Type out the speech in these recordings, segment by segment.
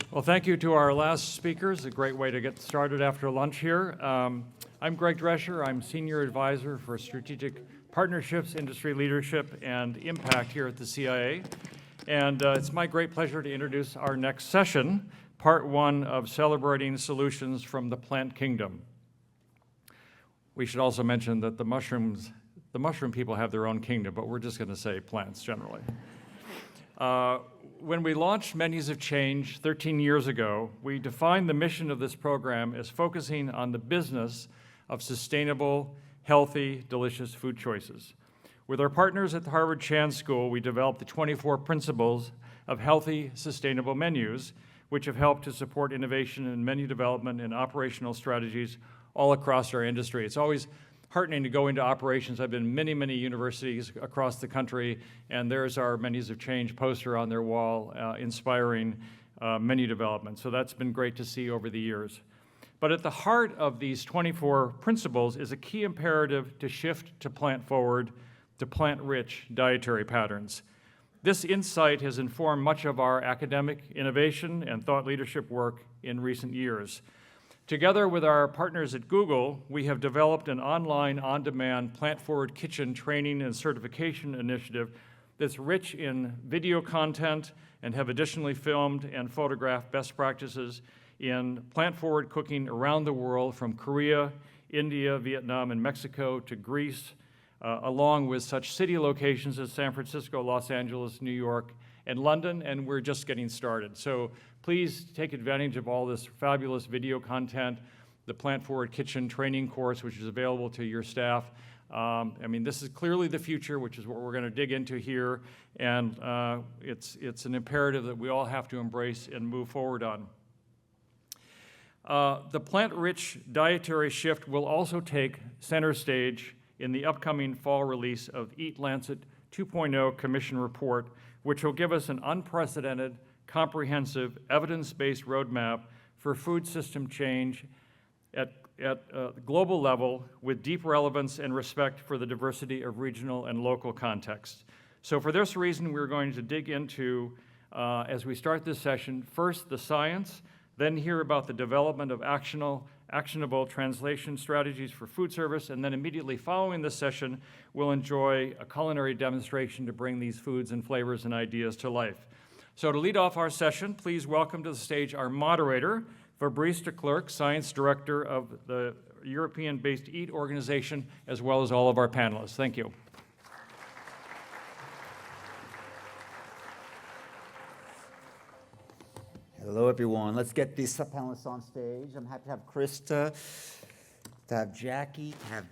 Well, thank you to our last speakers. A great way to get started after lunch here. I'm Greg Drescher. I'm Senior Advisor for Strategic Partnerships, Industry Leadership, and Impact here at the CIA. And it's my great pleasure to introduce our next session, part one of Celebrating Solutions from the Plant Kingdom. We should also mention that the mushroom people have their own kingdom, but we're just going to say plants generally. When we launched Menus of Change 13 years ago, we defined the mission of this program as focusing on the business of sustainable, healthy, delicious food choices. With our partners at the Harvard Chan School, we developed the 24 principles of healthy, sustainable menus, which have helped to support innovation in menu development and operational strategies all across our industry. It's always heartening to go into operations. I've been in many, many universities across the country, and there's our Menus of Change poster on their wall, inspiring menu development. So that's been great to see over the years. But at the heart of these 24 principles is a key imperative to shift to plant-forward, to plant-rich dietary patterns. This insight has informed much of our academic innovation and thought leadership work in recent years. Together with our partners at Google, we have developed an online, on-demand, plant-forward kitchen training and certification initiative that's rich in video content and have additionally filmed and photographed best practices in plant-forward cooking around the world, from Korea, India, Vietnam, and Mexico to Greece, along with such city locations as San Francisco, Los Angeles, New York, and London, and we're just getting started. So please take advantage of all this fabulous video content, the Plant Forward Kitchen training course, which is available to your staff. I mean, this is clearly the future, which is what we're going to dig into here, and it's an imperative that we all have to embrace and move forward on. The plant-rich dietary shift will also take center stage in the upcoming fall release of Eat Lancet 2.0 Commission Report, which will give us an unprecedented, comprehensive, evidence-based roadmap for food system change at global level with deep relevance and respect for the diversity of regional and local contexts. So for this reason, we're going to dig into, as we start this session, first the science, then hear about the development of actionable translation strategies for food service, and then immediately following this session, we'll enjoy a culinary demonstration to bring these foods and flavors and ideas to life. So to lead off our session, please welcome to the stage our moderator, Fabrice DeClerck, Science Director of the European-based EAT organization, as well as all of our panelists. Thank you. Hello, everyone. Let's get these panelists on stage. I'm happy to have Christa, to have Jackie, to have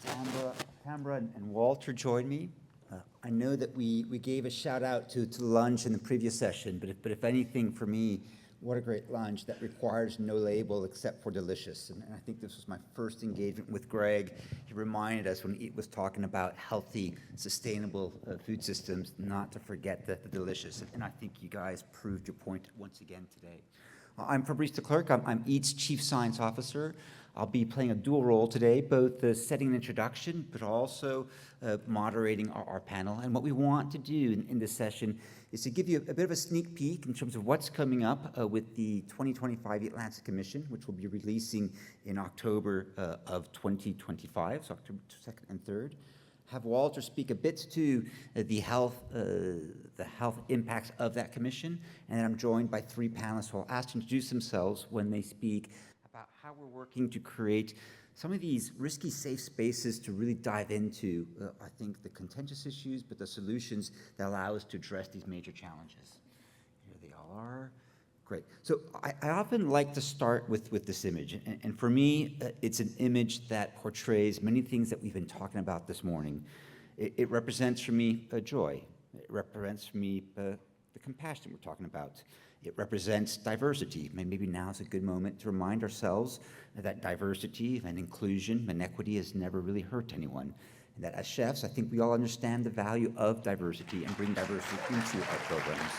Tambra and Walter join me. I know that we gave a shout out to lunch in the previous session, but if anything, for me, what a great lunch that requires no label except for delicious. And I think this was my first engagement with Greg. He reminded us when he was talking about healthy, sustainable food systems, not to forget the delicious. And I think you guys proved your point once again today. I'm Fabrice DeClerck. I'm EAT's Chief Science Officer. I'll be playing a dual role today, both setting an introduction, but also moderating our panel. And what we want to do in this session is to give you a bit of a sneak peek in terms of what's coming up with the 2025 Eat Lancet Commission, which will be releasing in October of 2025, so October 2nd and 3rd. Have Walter speak a bit to the health impacts of that commission, and then I'm joined by three panelists who I'll ask to introduce themselves when they speak about how we're working to create some of these risky, safe spaces to really dive into, I think, the contentious issues, but the solutions that allow us to address these major challenges. Here they all are. Great. So I often like to start with this image, and for me, it's an image that portrays many things that we've been talking about this morning. It represents for me joy. It represents for me the compassion we're talking about. It represents diversity. Maybe now is a good moment to remind ourselves that diversity and inclusion and equity has never really hurt anyone. And that as chefs, I think we all understand the value of diversity and bring diversity into our programs.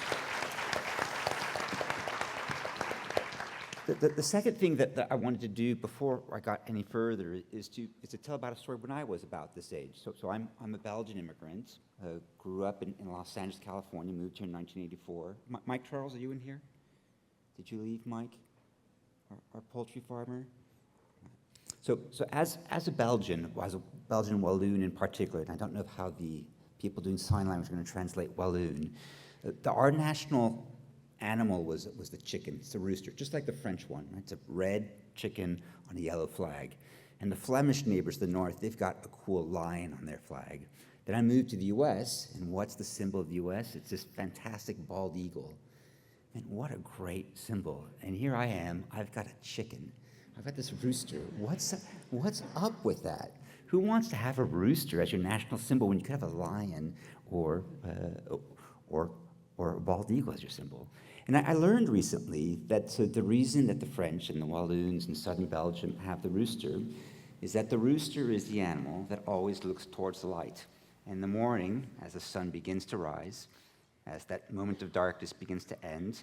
The second thing that I wanted to do before I got any further is to tell about a story when I was about this age. So I'm a Belgian immigrant, grew up in Los Angeles, California, moved here in 1984. Mike Charles, are you in here? Did you leave, Mike? Our poultry farmer? So as a Belgian Walloon in particular, and I don't know how the people doing sign language are going to translate Walloon, our national animal was the chicken. It's a rooster, just like the French one. Right? It's a red chicken on a yellow flag. And the Flemish neighbors to the north, they've got a cool lion on their flag. Then I moved to the US, and what's the symbol of the US? It's this fantastic bald eagle. And what a great symbol. And here I am, I've got a chicken. I've got this rooster. What's up with that? Who wants to have a rooster as your national symbol when you could have a lion or a bald eagle as your symbol? And I learned recently that the reason that the French and the Walloons in southern Belgium have the rooster is that the rooster is the animal that always looks towards the light. In the morning, as the sun begins to rise, as that moment of darkness begins to end,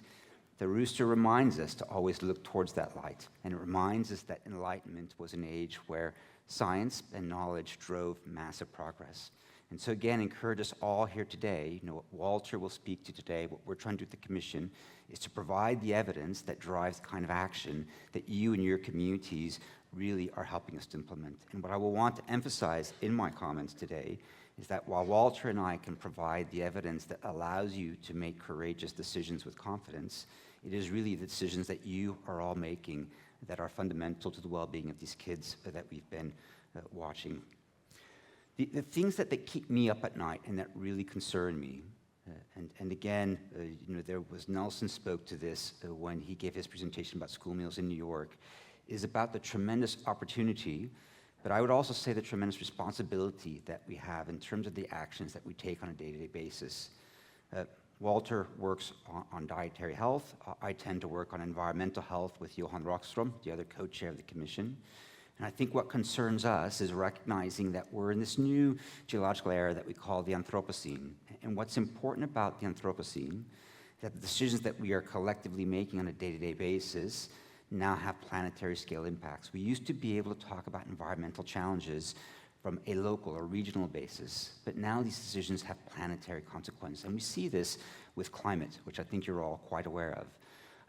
the rooster reminds us to always look towards that light. And it reminds us that Enlightenment was an age where science and knowledge drove massive progress. And so again, encourage us all here today, what Walter will speak to today, what we're trying to do with the Commission, is to provide the evidence that drives the kind of action that you and your communities really are helping us to implement. And what I will want to emphasize in my comments today is that while Walter and I can provide the evidence that allows you to make courageous decisions with confidence, it is really the decisions that you are all making that are fundamental to the well-being of these kids that we've been watching. The things that keep me up at night and that really concern me, and again, there was Nelson spoke to this when he gave his presentation about school meals in New York, is about the tremendous opportunity, but I would also say the tremendous responsibility that we have in terms of the actions that we take on a day-to-day basis. Walter works on dietary health. I tend to work on environmental health with Johan Rockström, the other co-chair of the Commission. And I think what concerns us is recognizing that we're in this new geological era that we call the Anthropocene. And what's important about the Anthropocene is that the decisions that we are collectively making on a day-to-day basis now have planetary scale impacts. We used to be able to talk about environmental challenges from a local or regional basis, but now these decisions have planetary consequences. And we see this with climate, which I think you're all quite aware of.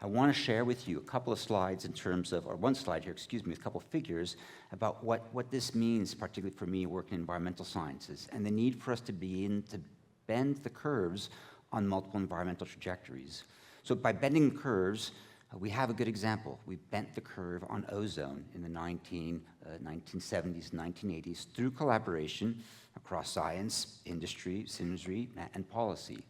I want to share with you a couple of slides in terms of, or one slide here, excuse me, with a couple of figures about what this means, particularly for me working in environmental sciences, and the need for us to begin to bend the curves on multiple environmental trajectories. So by bending the curves, we have a good example. We bent the curve on ozone in the 1970s, 1980s through collaboration across science, industry, and policy.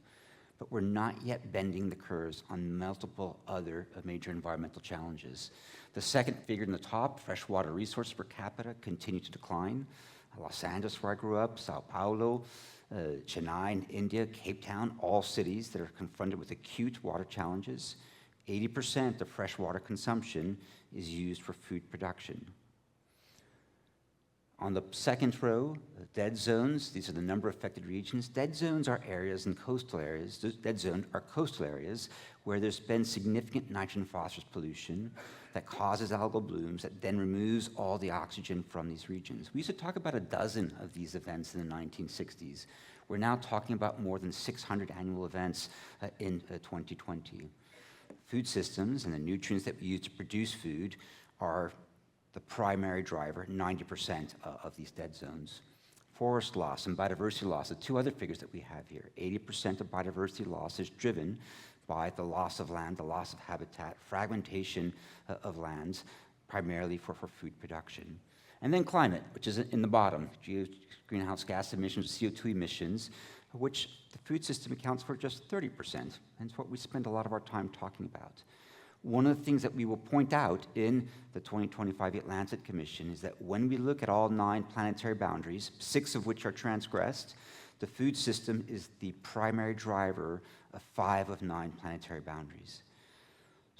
But we're not yet bending the curves on multiple other major environmental challenges. The second figure in the top, freshwater resources per capita, continue to decline. Los Angeles, where I grew up, Sao Paulo, Chennai in India, Cape Town, all cities that are confronted with acute water challenges. 80% of freshwater consumption is used for food production. On the second row, dead zones, these are the number of affected regions. Dead zones are areas and coastal areas. Dead zones are coastal areas where there's been significant nitrogen and phosphorus pollution that causes algal blooms that then removes all the oxygen from these regions. We used to talk about a dozen of these events in the 1960s. We're now talking about more than 600 annual events in 2020. Food systems and the nutrients that we use to produce food are the primary driver, 90% of these dead zones. Forest loss and biodiversity loss, the two other figures that we have here. 80% of biodiversity loss is driven by the loss of land, the loss of habitat, fragmentation of lands, primarily for food production. And then climate, which is in the bottom, greenhouse gas emissions, CO2 emissions, which the food system accounts for just 30%, and it's what we spend a lot of our time talking about. One of the things that we will point out in the 2025 Atlantic Commission is that when we look at all 9 planetary boundaries, 6 of which are transgressed, the food system is the primary driver of 5 of 9 planetary boundaries.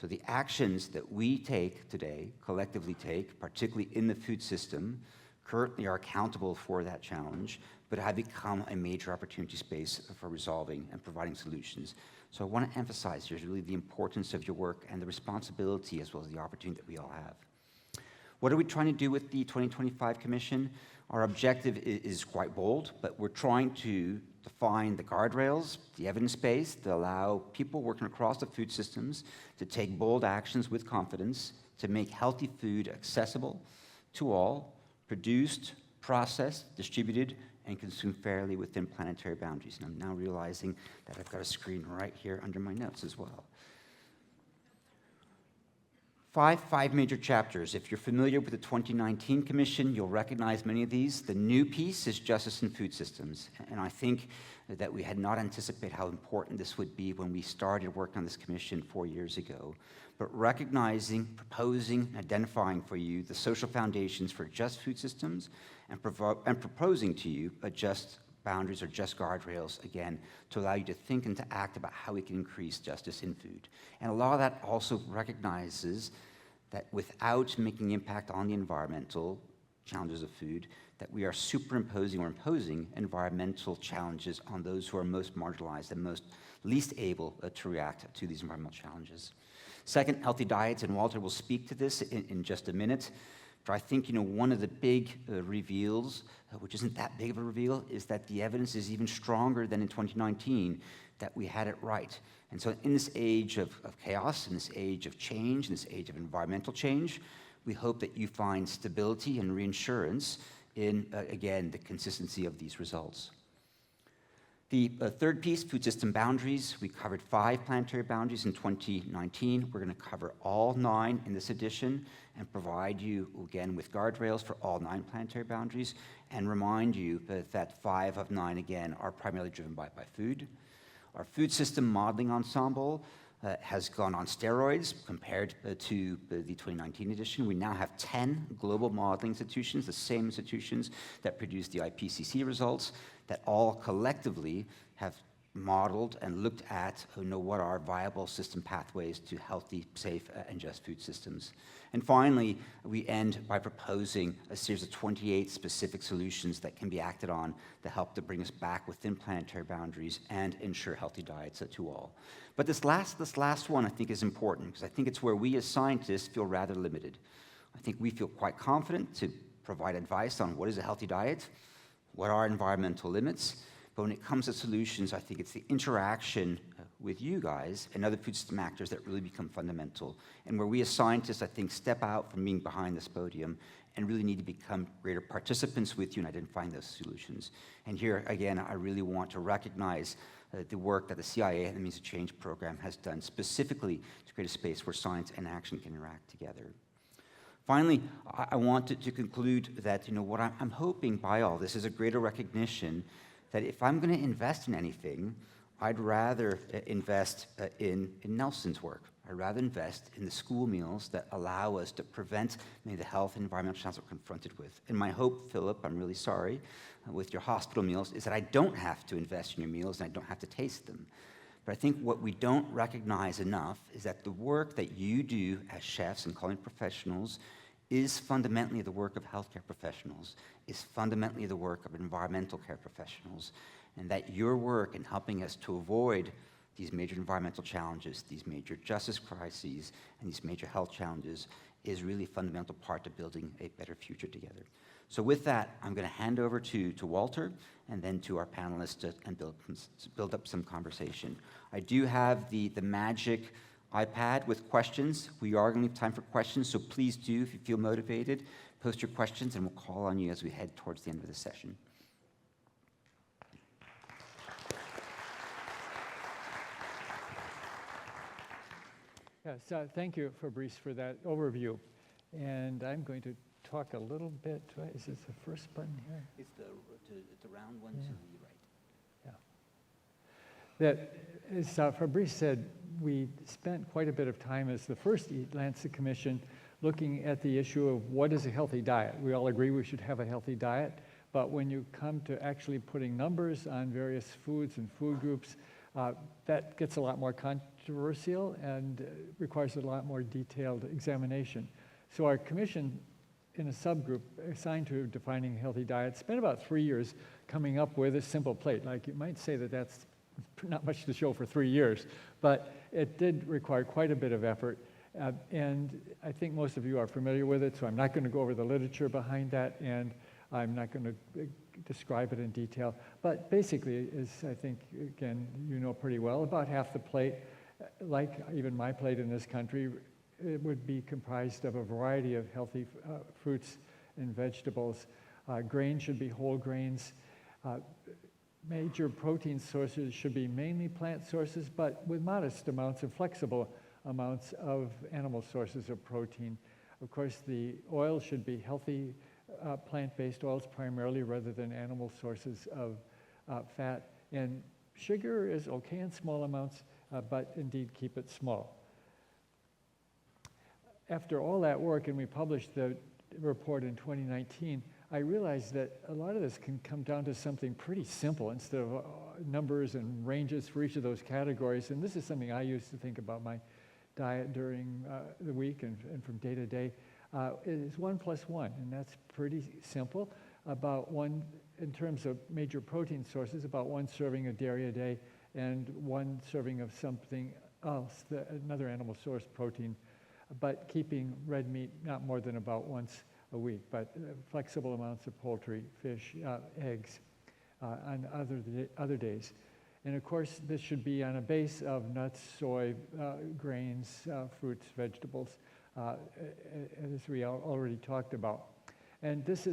So the actions that we take today, collectively take, particularly in the food system, currently are accountable for that challenge, but have become a major opportunity space for resolving and providing solutions. So I want to emphasize here's really the importance of your work and the responsibility as well as the opportunity that we all have. What are we trying to do with the 2025 Commission? Our objective is quite bold, but we're trying to define the guardrails, the evidence base that allow people working across the food systems to take bold actions with confidence to make healthy food accessible to all, produced, processed, distributed, and consumed fairly within planetary boundaries. And I'm now realizing that I've got a screen right here under my notes as well. Five major chapters. If you're familiar with the 2019 Commission, you'll recognize many of these. The new piece is justice in food systems. And I think that we had not anticipated how important this would be when we started working on this commission 4 years ago. But recognizing, proposing, identifying for you the social foundations for just food systems and proposing to you a just boundaries or just guardrails, again, to allow you to think and to act about how we can increase justice in food. And a lot of that also recognizes that without making impact on the environmental challenges of food, that we are superimposing or imposing environmental challenges on those who are most marginalized and most least able to react to these environmental challenges. Second, healthy diets, and Walter will speak to this in just a minute. But I think, one of the big reveals, which isn't that big of a reveal, is that the evidence is even stronger than in 2019, that we had it right. And so in this age of chaos, in this age of change, in this age of environmental change, we hope that you find stability and reassurance in, again, the consistency of these results. The third piece, food system boundaries. We covered 5 planetary boundaries in 2019. We're going to cover all 9 in this edition and provide you, again, with guardrails for all 9 planetary boundaries and remind you that 5 of 9, again, are primarily driven by food. Our food system modeling ensemble has gone on steroids compared to the 2019 edition. We now have 10 global modeling institutions, the same institutions that produced the IPCC results, that all collectively have modeled and looked at what are viable system pathways to healthy, safe, and just food systems. And finally, we end by proposing a series of 28 specific solutions that can be acted on to help to bring us back within planetary boundaries and ensure healthy diets to all. But this last one I think is important because I think it's where we as scientists feel rather limited. I think we feel quite confident to provide advice on what is a healthy diet, what are environmental limits, but when it comes to solutions, I think it's the interaction with you guys and other food system actors that really become fundamental, and where we as scientists, I think, step out from being behind this podium and really need to become greater participants with you in identifying those solutions. And here, again, I really want to recognize the work that the CIA and the Means of Change program has done specifically to create a space where science and action can interact together. Finally, I wanted to conclude that what I'm hoping by all this is a greater recognition that if I'm going to invest in anything, I'd rather invest in Nelson's work. I'd rather invest in the school meals that allow us to prevent many of the health and environmental challenges we're confronted with. And my hope, Philip, I'm really sorry, with your hospital meals, is that I don't have to invest in your meals and I don't have to taste them. But I think what we don't recognize enough is that the work that you do as chefs and culinary professionals is fundamentally the work of healthcare professionals, is fundamentally the work of environmental care professionals, and that your work in helping us to avoid these major environmental challenges, these major justice crises, and these major health challenges is really a fundamental part of building a better future together. So with that, I'm going to hand over to Walter and then to our panelists and build up some conversation. I do have the magic iPad with questions. We are going to leave time for questions, so please do, if you feel motivated, post your questions, and we'll call on you as we head towards the end of the session. Yes, thank you, Fabrice, for that overview. And I'm going to talk a little bit. Is this the first button here? It's the round one to the right. Yeah. That, as Fabrice said, we spent quite a bit of time as the first Eat Lancet Commission looking at the issue of what is a healthy diet. We all agree we should have a healthy diet, but when you come to actually putting numbers on various foods and food groups, that gets a lot more controversial and requires a lot more detailed examination. So our commission, in a subgroup assigned to defining a healthy diet, spent about 3 years coming up with a simple plate. Like, you might say that that's not much to show for 3 years, but it did require quite a bit of effort. And I think most of you are familiar with it, so I'm not going to go over the literature behind that, and I'm not going to describe it in detail. But basically, as I think, again, you know pretty well, about half the plate, like even my plate in this country, it would be comprised of a variety of healthy fruits and vegetables. Grains should be whole grains. Major protein sources should be mainly plant sources, but with modest amounts and flexible amounts of animal sources of protein. Of course, the oil should be healthy plant-based oils primarily rather than animal sources of fat. And sugar is okay in small amounts, but indeed keep it small. After all that work, and we published the report in 2019, I realized that a lot of this can come down to something pretty simple instead of numbers and ranges for each of those categories. And this is something I used to think about my diet during the week and from day to day. It is 1 + 1, and that's pretty simple. About one, in terms of major protein sources, about 1 serving of dairy a day and 1 serving of something else, another animal source protein, but keeping red meat not more than about once a week, but flexible amounts of poultry, fish, eggs on other days. And of course, this should be on a base of nuts, soy, grains, fruits, vegetables, as we already talked about. And this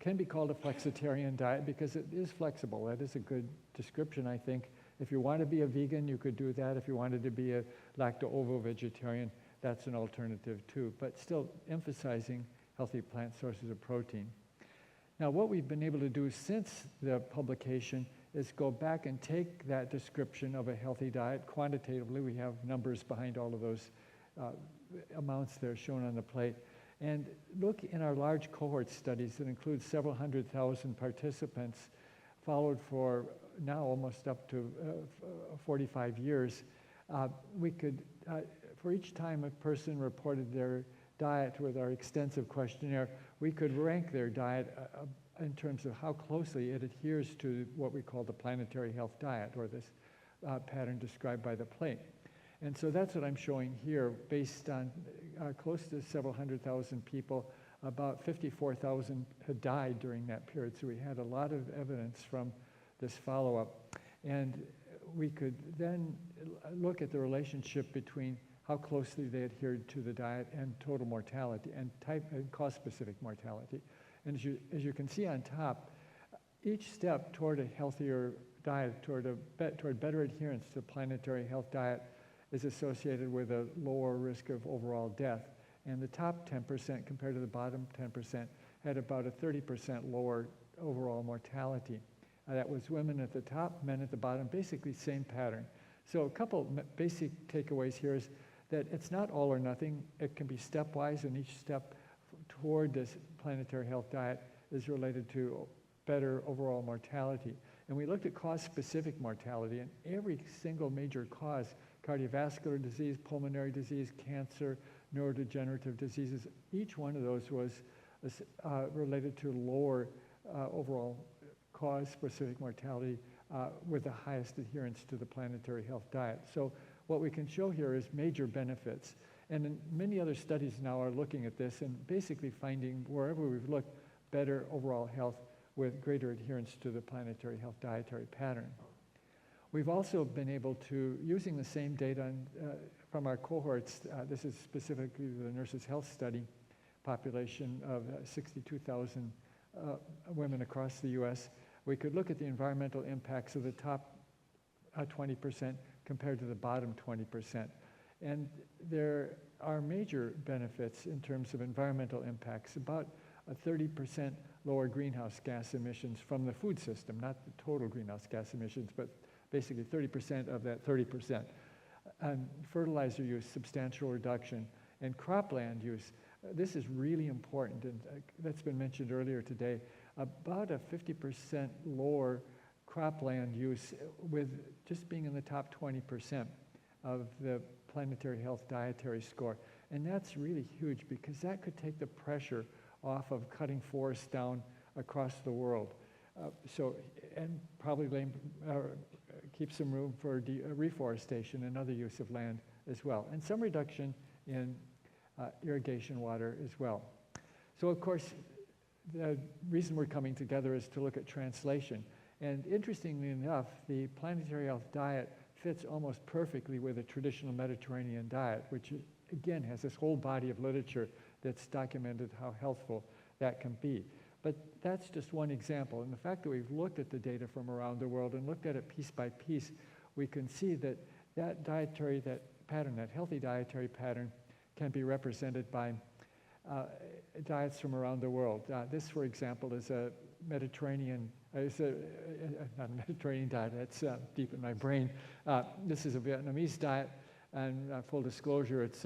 can be called a flexitarian diet because it is flexible. That is a good description, I think. If you want to be a vegan, you could do that. If you wanted to be a lacto-ovo-vegetarian, that's an alternative too, but still emphasizing healthy plant sources of protein. Now, what we've been able to do since the publication is go back and take that description of a healthy diet quantitatively. We have numbers behind all of those amounts there shown on the plate, and look in our large cohort studies that include several 100,000 participants followed for now almost up to 45 years. We could, for each time a person reported their diet with our extensive questionnaire, we could rank their diet in terms of how closely it adheres to what we call the planetary health diet, or this pattern described by the plate. And so that's what I'm showing here, based on close to several 100,000 people. About 54,000 had died during that period, so we had a lot of evidence from this follow-up. And we could then look at the relationship between how closely they adhered to the diet and total mortality and cause-specific mortality. And as you can see on top, each step toward a healthier diet, toward better adherence to planetary health diet, is associated with a lower risk of overall death. And the top 10% compared to the bottom 10% had about a 30% lower overall mortality. That was women at the top, men at the bottom, basically same pattern. So a couple basic takeaways here is that it's not all or nothing. It can be stepwise, and each step toward this planetary health diet is related to better overall mortality. And we looked at cause-specific mortality, and every single major cause, cardiovascular disease, pulmonary disease, cancer, neurodegenerative diseases, each one of those was related to lower overall cause-specific mortality with the highest adherence to the planetary health diet. So what we can show here is major benefits. And many other studies now are looking at this and basically finding, wherever we've looked, better overall health with greater adherence to the planetary health dietary pattern. We've also been able to, using the same data from our cohorts, this is specifically the Nurses' Health Study, population of 62,000 women across the US, we could look at the environmental impacts of the top 20% compared to the bottom 20%. And there are major benefits in terms of environmental impacts, about a 30% lower greenhouse gas emissions from the food system, not the total greenhouse gas emissions, but basically 30% of that 30%. And fertilizer use, substantial reduction, and cropland use. This is really important, and that's been mentioned earlier today. About a 50% lower cropland use with just being in the top 20% of the planetary health dietary score. And that's really huge because that could take the pressure off of cutting forests down across the world. And probably keep some room for reforestation and other use of land as well. And some reduction in irrigation water as well. So of course, the reason we're coming together is to look at translation. And interestingly enough, the planetary health diet fits almost perfectly with a traditional Mediterranean diet, which again has this whole body of literature that's documented how healthful that can be. But that's just one example. And the fact that we've looked at the data from around the world and looked at it piece by piece, we can see that that healthy dietary pattern can be represented by diets from around the world. This, for example, is a Mediterranean, not a Mediterranean diet, that's deep in my brain. This is a Vietnamese diet, and full disclosure, it's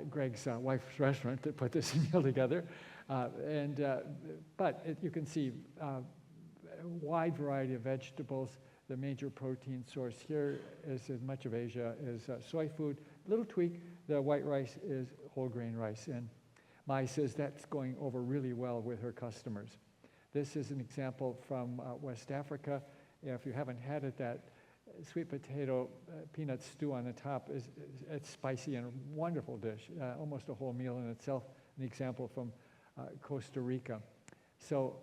Greg's wife's restaurant that put this meal together. But you can see a wide variety of vegetables. The major protein source here is as much of Asia as soy food. Little tweak, the white rice is whole grain rice. And Mai says that's going over really well with her customers. This is an example from West Africa. If you haven't had it, that sweet potato peanut stew on the top, it's spicy and a wonderful dish, almost a whole meal in itself. An example from Costa Rica. So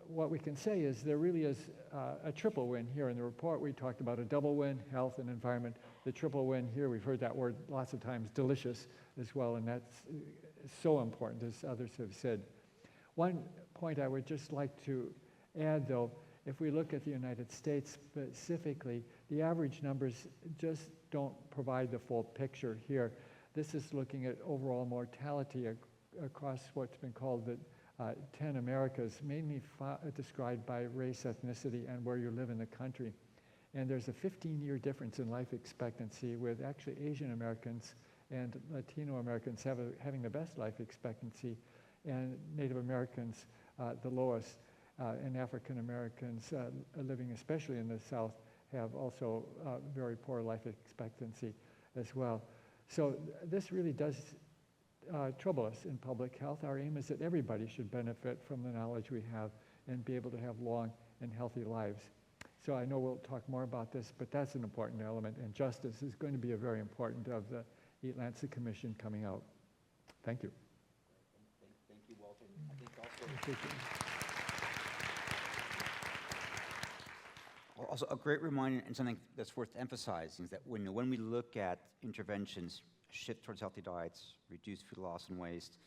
what we can say is there really is a triple win here. In the report, we talked about a double win, health and environment. The triple win here, we've heard that word lots of times, delicious as well, and that's so important, as others have said. One point I would just like to add, though, if we look at the United States specifically, the average numbers just don't provide the full picture here. This is looking at overall mortality across what's been called the 10 Americas, mainly described by race, ethnicity, and where you live in the country. And there's a 15-year difference in life expectancy, with actually Asian Americans and Latino Americans having the best life expectancy, and Native Americans the lowest, and African Americans living especially in the South have also very poor life expectancy as well. So this really does trouble us in public health. Our aim is that everybody should benefit from the knowledge we have and be able to have long and healthy lives. So I know we'll talk more about this, but that's an important element, and justice is going to be a very important of the Eat Lancet Commission coming out. Thank you. Thank you, Walter. I think also a great reminder, and something that's worth emphasizing, is that when we look at interventions, shift towards healthy diets, reduce food loss and waste,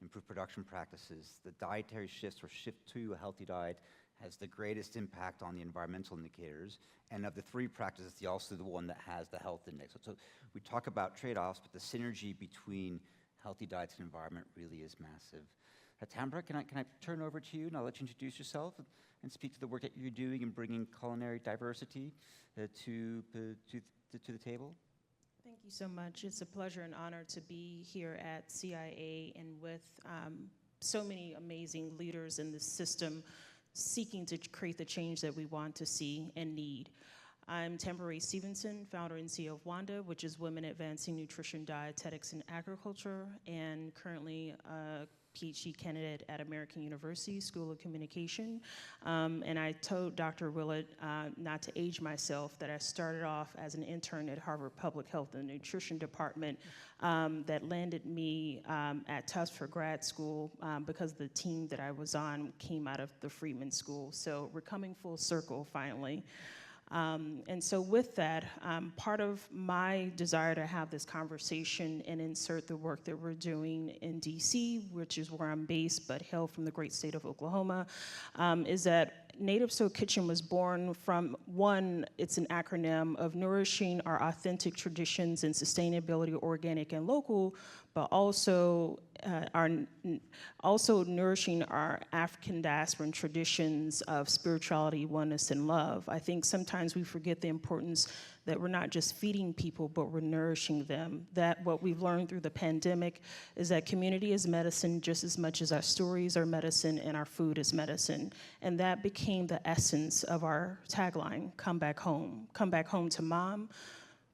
improve production practices, the dietary shifts or shift to a healthy diet has the greatest impact on the environmental indicators. And of the three practices, it's also the one that has the health index. So we talk about trade-offs, but the synergy between healthy diets and environment really is massive. Tambra, can I turn over to you, and I'll let you introduce yourself and speak to the work that you're doing in bringing culinary diversity to the table? Thank you so much. It's a pleasure and honor to be here at CIA and with so many amazing leaders in this system seeking to create the change that we want to see and need. I'm Tambra Stevenson, founder and CEO of WANDA, which is Women Advancing Nutrition, Dietetics, and Agriculture, and currently a PhD candidate at American University School of Communication. And I told Dr. Willett, not to age myself, that I started off as an intern at Harvard Public Health and Nutrition Department that landed me at Tufts for grad school because the team that I was on came out of the Friedman School. So we're coming full circle finally. And so with that, part of my desire to have this conversation and insert the work that we're doing in DC, which is where I'm based, but hail from the great state of Oklahoma, is that Native Soul Kitchen was born from, one, it's an acronym of nourishing our authentic traditions and sustainability, organic and local, but also nourishing our African diasporan traditions of spirituality, oneness, and love. I think sometimes we forget the importance that we're not just feeding people, but we're nourishing them. That what we've learned through the pandemic is that community is medicine just as much as our stories are medicine and our food is medicine. And that became the essence of our tagline, come back home. Come back home to mom,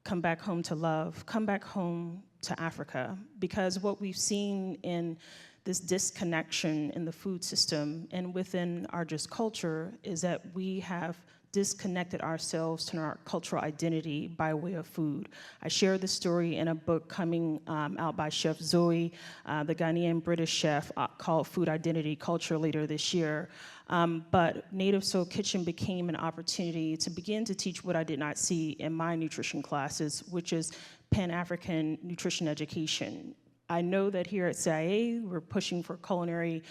come back home to love, come back home to Africa. Because what we've seen in this disconnection in the food system and within our just culture is that we have disconnected ourselves to our cultural identity by way of food. I share this story in a book coming out by Chef Zoe, the Ghanaian-British chef, called Food Identity Culture later this year. But Native Soul Kitchen became an opportunity to begin to teach what I did not see in my nutrition classes, which is Pan-African nutrition education. I know that here at CIA, we're pushing for culinary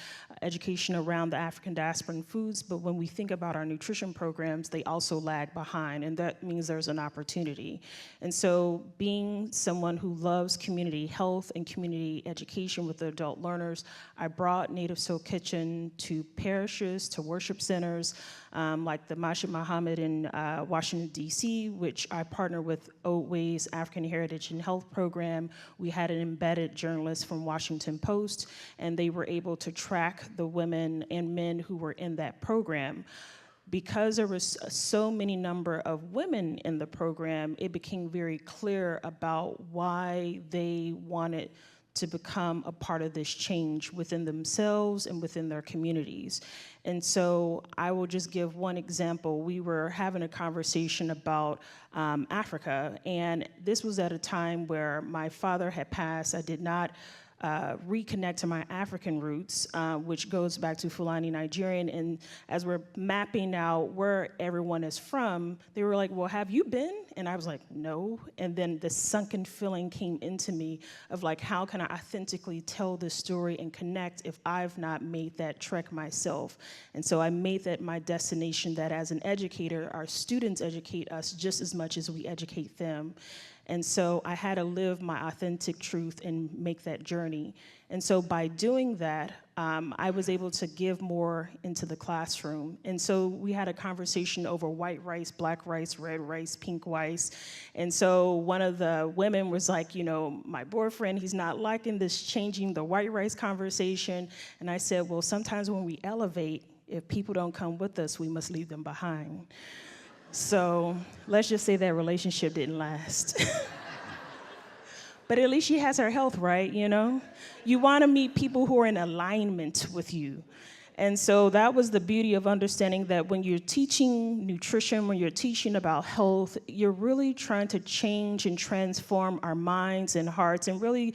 education around the African diasporan foods, but when we think about our nutrition programs, they also lag behind, and that means there's an opportunity. And so being someone who loves community health and community education with the adult learners, I brought Native Soul Kitchen to parishes, to worship centers, like the Masjid Muhammad in Washington, D.C., which I partner with Oatway's African Heritage and Health Program. We had an embedded journalist from Washington Post, and they were able to track the women and men who were in that program. Because there was so many number of women in the program, it became very clear about why they wanted to become a part of this change within themselves and within their communities. And so I will just give one example. We were having a conversation about Africa, and this was at a time where my father had passed. I did not reconnect to my African roots, which goes back to Fulani Nigerian. And as we're mapping out where everyone is from, they were like, well, have you been? And I was like, no. And then the sunken feeling came into me of like, how can I authentically tell this story and connect if I've not made that trek myself? And so I made that my destination, that as an educator, our students educate us just as much as we educate them. And so I had to live my authentic truth and make that journey. And so by doing that, I was able to give more into the classroom. And so we had a conversation over white rice, black rice, red rice, pink rice. And so one of the women was like, you know, my boyfriend, he's not liking this changing the white rice conversation. And I said, well, sometimes when we elevate, if people don't come with us, we must leave them behind. So let's just say that relationship didn't last. But at least she has her health right, you know? You want to meet people who are in alignment with you. And so that was the beauty of understanding that when you're teaching nutrition, when you're teaching about health, you're really trying to change and transform our minds and hearts, and really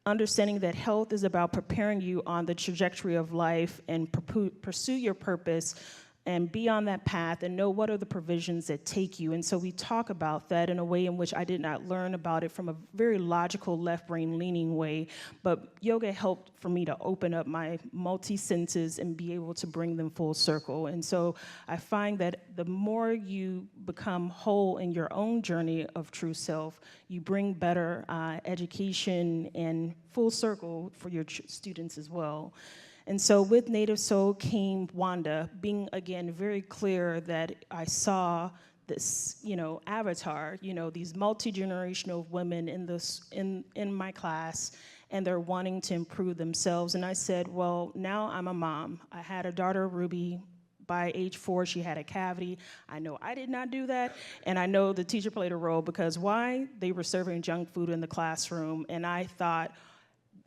understanding that health is about preparing you on the trajectory of life and pursue your purpose and be on that path and know what are the provisions that take you. And so we talk about that in a way in which I did not learn about it from a very logical left brain leaning way, but yoga helped for me to open up my multi-senses and be able to bring them full circle. And so I find that the more you become whole in your own journey of true self, you bring better education and full circle for your students as well. And so with Native Soul came WANDA, being, again, very clear that I saw this, you know, avatar, you know, these multi-generational women in my class, and they're wanting to improve themselves. And I said, well, now I'm a mom. I had a daughter, Ruby. By age 4, she had a cavity. I know I did not do that, and I know the teacher played a role, because why? They were serving junk food in the classroom, and I thought,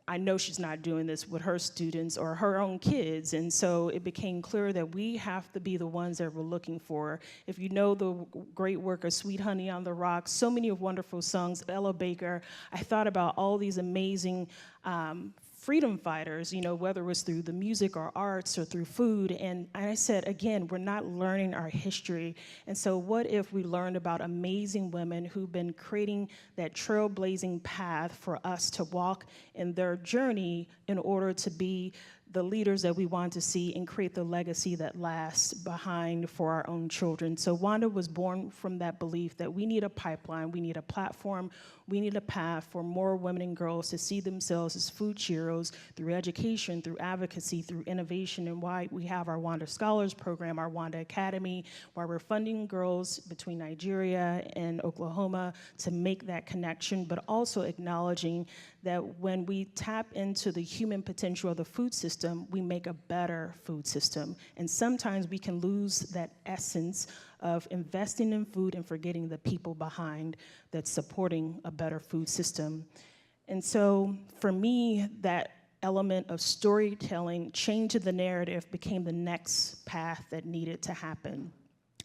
I know she's not doing this with her students or her own kids. And so it became clear that we have to be the ones that we're looking for. If you know the great work of Sweet Honey on the Rocks, so many wonderful songs, Ella Baker, I thought about all these amazing freedom fighters, you know, whether it was through the music or arts or through food. And I said, again, we're not learning our history. And so what if we learned about amazing women who've been creating that trailblazing path for us to walk in their journey in order to be the leaders that we want to see and create the legacy that lasts behind for our own children. So WANDA was born from that belief that we need a pipeline, we need a platform, we need a path for more women and girls to see themselves as food heroes through education, through advocacy, through innovation, and why we have our WANDA Scholars Program, our WANDA Academy, where we're funding girls between Nigeria and Oklahoma to make that connection, but also acknowledging that when we tap into the human potential of the food system, we make a better food system. And sometimes we can lose that essence of investing in food and forgetting the people behind that's supporting a better food system. And so for me, that element of storytelling, change of the narrative, became the next path that needed to happen.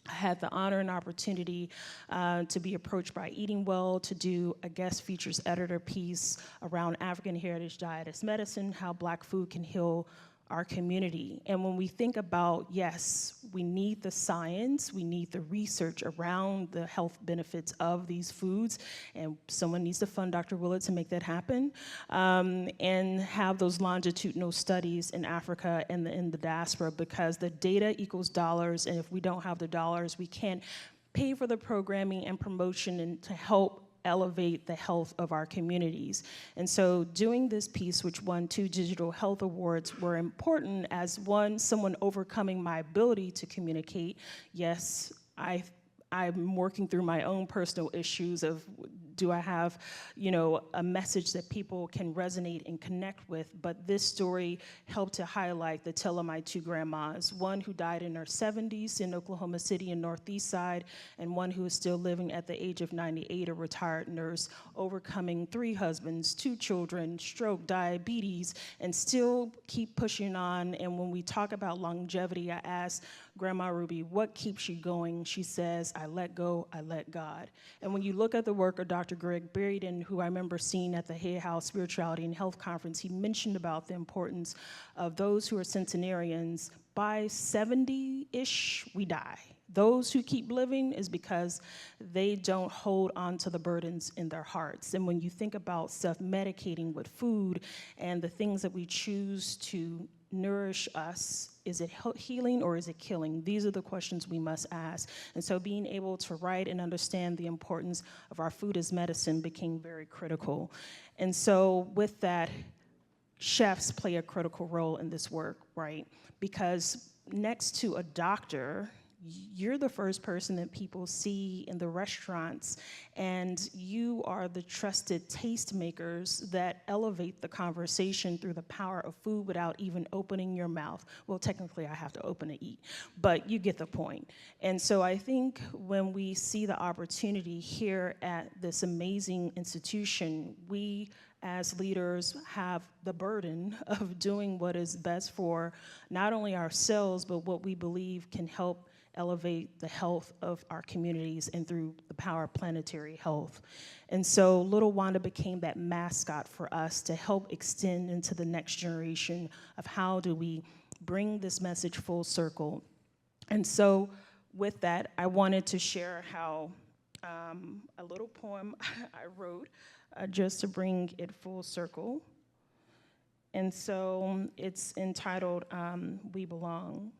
I had the honor and opportunity to be approached by Eating Well to do a guest features editor piece around African heritage diet as medicine, how Black food can heal our community. And when we think about, yes, we need the science, we need the research around the health benefits of these foods, and someone needs to fund Dr. Willett to make that happen, and have those longitudinal studies in Africa and in the diaspora, because the data equals dollars, and if we don't have the dollars, we can't pay for the programming and promotion and to help elevate the health of our communities. And so doing this piece, which won 2 digital health awards, were important as one, someone overcoming my ability to communicate. Yes, I'm working through my own personal issues of, do I have, a message that people can resonate and connect with? But this story helped to highlight the tale of my 2 grandmas, one who died in her 70s in Oklahoma City and Northeast Side, and one who is still living at the age of 98, a retired nurse, overcoming 3 husbands, 2 children, stroke, diabetes, and still keep pushing on. And when we talk about longevity, I asked Grandma Ruby, what keeps you going? She says, I let go, I let God. And when you look at the work of Dr. Greg Berryden, who I remember seeing at the Hay House Spirituality and Health Conference, he mentioned about the importance of those who are centenarians. By 70-ish, we die. Those who keep living is because they don't hold on to the burdens in their hearts. And when you think about self-medicating with food and the things that we choose to nourish us, is it healing or is it killing? These are the questions we must ask. And so being able to write and understand the importance of our food as medicine became very critical. And so with that, chefs play a critical role in this work, right? Because next to a doctor, you're the first person that people see in the restaurants, and you are the trusted tastemakers that elevate the conversation through the power of food without even opening your mouth. Well, technically I have to open to eat, but you get the point. And so I think when we see the opportunity here at this amazing institution, we as leaders have the burden of doing what is best for not only ourselves, but what we believe can help elevate the health of our communities and through the power of planetary health. And so Little Wanda became that mascot for us to help extend into the next generation of how do we bring this message full circle. And so with that, I wanted to share how a little poem I wrote just to bring it full circle. And so it's entitled, We Belong.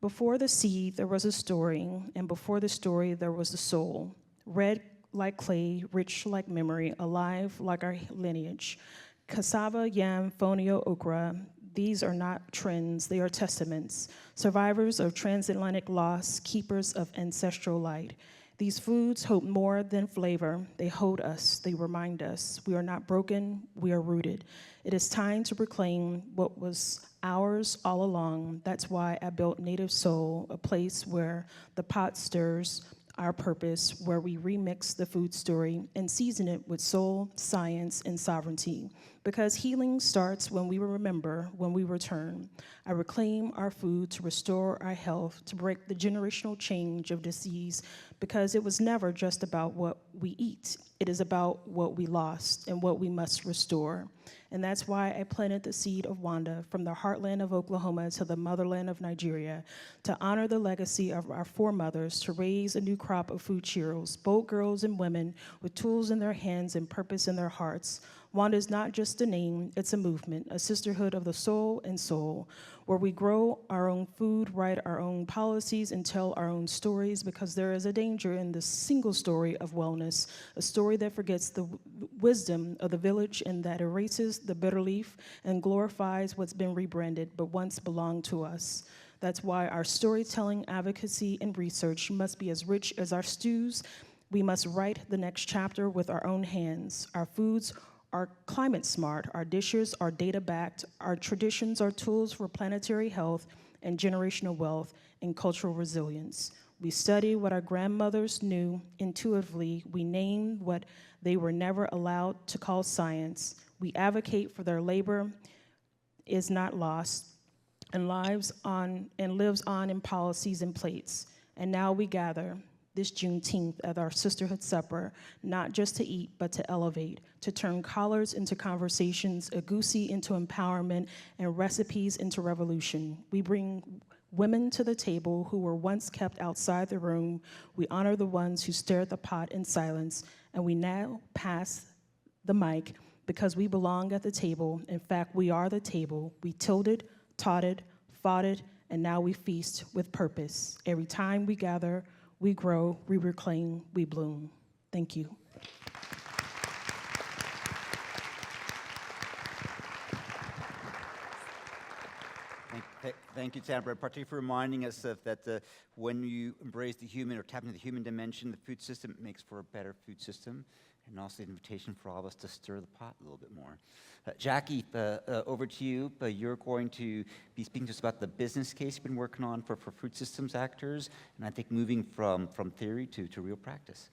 Before the seed, there was a story, and before the story, there was the soul. Red like clay, rich like memory, alive like our lineage. Cassava, yam, fonio, okra, these are not trends, they are testaments. Survivors of transatlantic loss, keepers of ancestral light. These foods hold more than flavor. They hold us, they remind us. We are not broken, we are rooted. It is time to proclaim what was ours all along. That's why I built Native Soul, a place where the pot stirs our purpose, where we remix the food story and season it with soul, science, and sovereignty. Because healing starts when we remember, when we return. I reclaim our food to restore our health, to break the generational change of disease, because it was never just about what we eat. It is about what we lost and what we must restore. And that's why I planted the seed of WANDA from the heartland of Oklahoma to the motherland of Nigeria, to honor the legacy of our foremothers, to raise a new crop of food heroes, bold girls and women with tools in their hands and purpose in their hearts. WANDA is not just a name, it's a movement, a sisterhood of the soul and soul, where we grow our own food, write our own policies, and tell our own stories, because there is a danger in this single story of wellness, a story that forgets the wisdom of the village and that erases the bitter leaf and glorifies what's been rebranded but once belonged to us. That's why our storytelling, advocacy, and research must be as rich as our stews. We must write the next chapter with our own hands. Our foods are climate smart, our dishes are data backed, our traditions are tools for planetary health and generational wealth and cultural resilience. We study what our grandmothers knew intuitively. We name what they were never allowed to call science. We advocate for their labor is not lost. and lives on and lives on in policies and plates. And now we gather this Juneteenth at our sisterhood supper, not just to eat, but to elevate, to turn collards into conversations, a goosey into empowerment, and recipes into revolution. We bring women to the table who were once kept outside the room. We honor the ones who stir at the pot in silence, and we now pass the mic because we belong at the table. In fact, we are the table. We tilted, taught it, fought it, and now we feast with purpose. Every time we gather, we grow, we reclaim, we bloom. Thank you. Thank you, Tambra, particularly for reminding us of that when you embrace the human or tap into the human dimension, the food system makes for a better food system, and also an invitation for all of us to stir the pot a little bit more. Jackie, over to you. You're going to be speaking to us about the business case you've been working on for food systems actors, and I think moving from theory to real practice.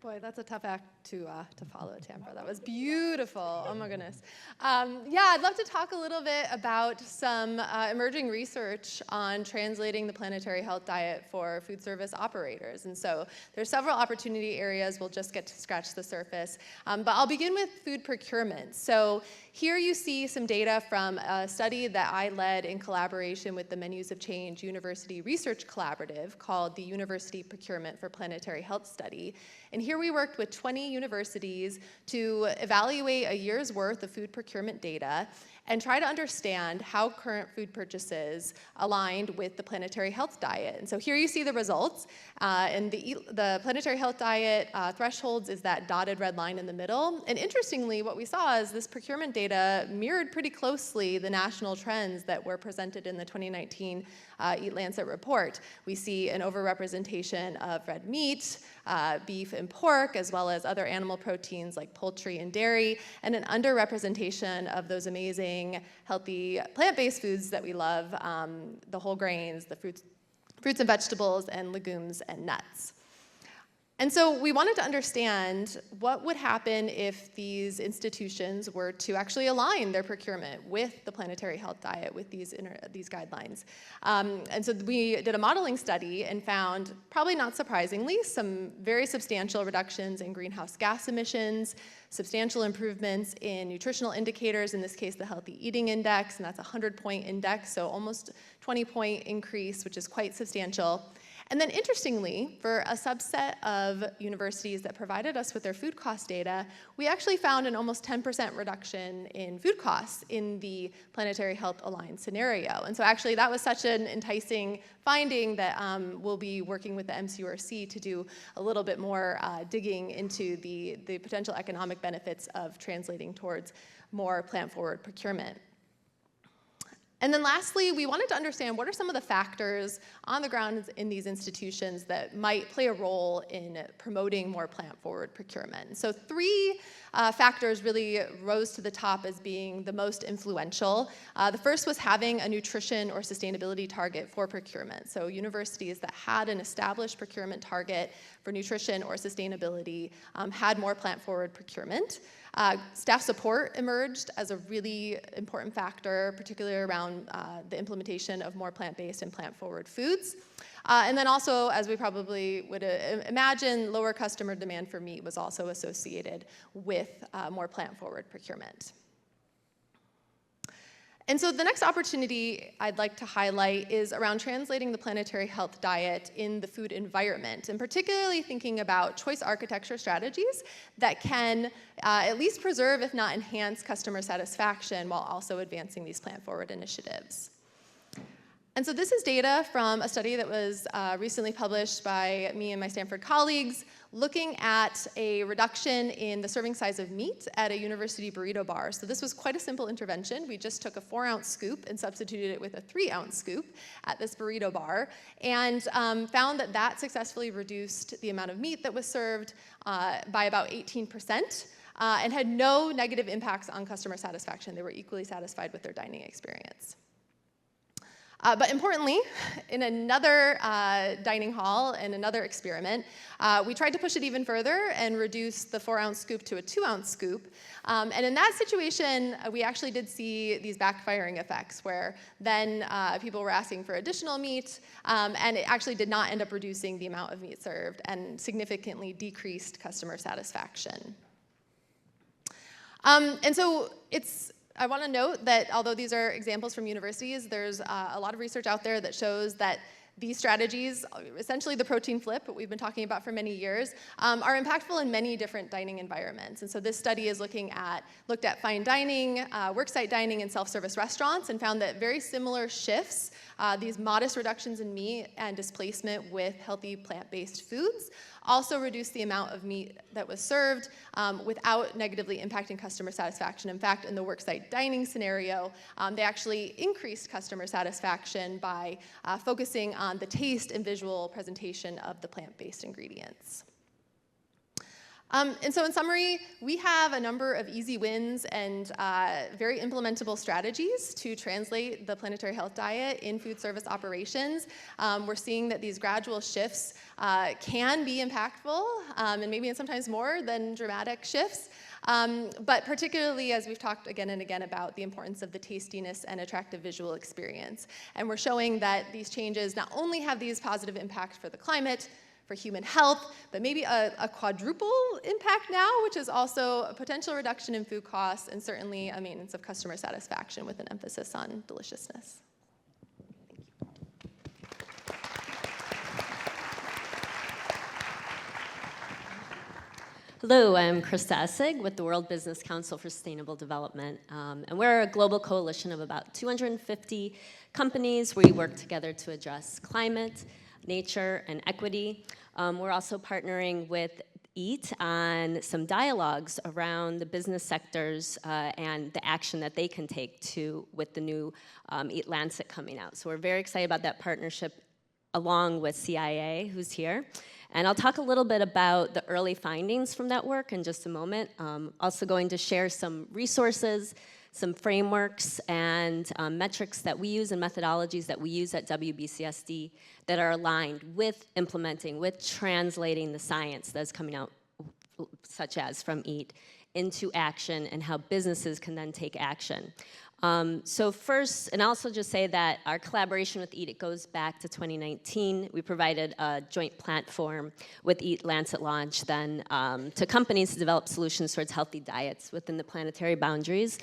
Boy, that's a tough act to follow, Tambra. That was beautiful. Oh my goodness. Yeah, I'd love to talk a little bit about some emerging research on translating the planetary health diet for food service operators. And so there's several opportunity areas. We'll just get to scratch the surface. But I'll begin with food procurement. So here you see some data from a study that I led in collaboration with the Menus of Change University Research Collaborative called the University Procurement for Planetary Health Study. And here we worked with 20 universities to evaluate a year's worth of food procurement data and try to understand how current food purchases aligned with the planetary health diet. And so here you see the results. And the planetary health diet thresholds is that dotted red line in the middle. And interestingly, what we saw is this procurement data mirrored pretty closely the national trends that were presented in the 2019 Eat Lancet report. We see an overrepresentation of red meat, beef and pork, as well as other animal proteins like poultry and dairy, and an underrepresentation of those amazing, healthy plant-based foods that we love, the whole grains, the fruits and vegetables, and legumes and nuts. And so we wanted to understand what would happen if these institutions were to actually align their procurement with the planetary health diet, with these guidelines. And so we did a modeling study and found, probably not surprisingly, some very substantial reductions in greenhouse gas emissions, substantial improvements in nutritional indicators, in this case the Healthy Eating Index, and that's a 100-point index, so almost 20-point increase, which is quite substantial. And then interestingly, for a subset of universities that provided us with their food cost data, we actually found an almost 10% reduction in food costs in the planetary health aligned scenario. And so actually that was such an enticing finding that we'll be working with the MCURC to do a little bit more digging into the potential economic benefits of translating towards more plant-forward procurement. And then lastly, we wanted to understand what are some of the factors on the ground in these institutions that might play a role in promoting more plant-forward procurement. So three factors really rose to the top as being the most influential. The first was having a nutrition or sustainability target for procurement. So universities that had an established procurement target for nutrition or sustainability had more plant-forward procurement. Staff support emerged as a really important factor, particularly around the implementation of more plant-based and plant-forward foods. And then also, as we probably would imagine, lower customer demand for meat was also associated with more plant-forward procurement. And so the next opportunity I'd like to highlight is around translating the planetary health diet in the food environment, and particularly thinking about choice architecture strategies that can at least preserve, if not enhance, customer satisfaction while also advancing these plant-forward initiatives. And so this is data from a study that was recently published by me and my Stanford colleagues, looking at a reduction in the serving size of meat at a university burrito bar. So this was quite a simple intervention. We just took a 4-ounce scoop and substituted it with a 3-ounce scoop at this burrito bar, and found that that successfully reduced the amount of meat that was served by about 18%, and had no negative impacts on customer satisfaction. They were equally satisfied with their dining experience. But importantly, in another dining hall and another experiment, we tried to push it even further and reduce the 4-ounce scoop to a 2-ounce scoop. And in that situation, we actually did see these backfiring effects where then people were asking for additional meat, and it actually did not end up reducing the amount of meat served and significantly decreased customer satisfaction. And so I want to note that although these are examples from universities, there's a lot of research out there that shows that these strategies, essentially the protein flip, what we've been talking about for many years, are impactful in many different dining environments. And so this study is looked at fine dining, worksite dining, and self-service restaurants, and found that very similar shifts, these modest reductions in meat and displacement with healthy plant-based foods, also reduced the amount of meat that was served without negatively impacting customer satisfaction. In fact, in the worksite dining scenario, they actually increased customer satisfaction by focusing on the taste and visual presentation of the plant-based ingredients. And so in summary, we have a number of easy wins and very implementable strategies to translate the planetary health diet in food service operations. We're seeing that these gradual shifts can be impactful, and maybe sometimes more than dramatic shifts. But particularly as we've talked again and again about the importance of the tastiness and attractive visual experience. And we're showing that these changes not only have these positive impacts for the climate, for human health, but maybe a quadruple impact now, which is also a potential reduction in food costs and certainly a maintenance of customer satisfaction with an emphasis on deliciousness. Hello, I'm Christa Essig with the World Business Council for Sustainable Development. And we're a global coalition of about 250 companies. We work together to address climate, nature, and equity. We're also partnering with EAT on some dialogues around the business sectors and the action that they can take with the new EAT Lancet coming out. So we're very excited about that partnership along with CIA, who's here. And I'll talk a little bit about the early findings from that work in just a moment. Also going to share some resources, some frameworks and metrics that we use and methodologies that we use at WBCSD that are aligned with implementing, with translating the science that's coming out, such as from EAT, into action and how businesses can then take action. So first, and I'll also just say that our collaboration with EAT, it goes back to 2019. We provided a joint platform with EAT Lancet Launch then to companies to develop solutions towards healthy diets within the planetary boundaries,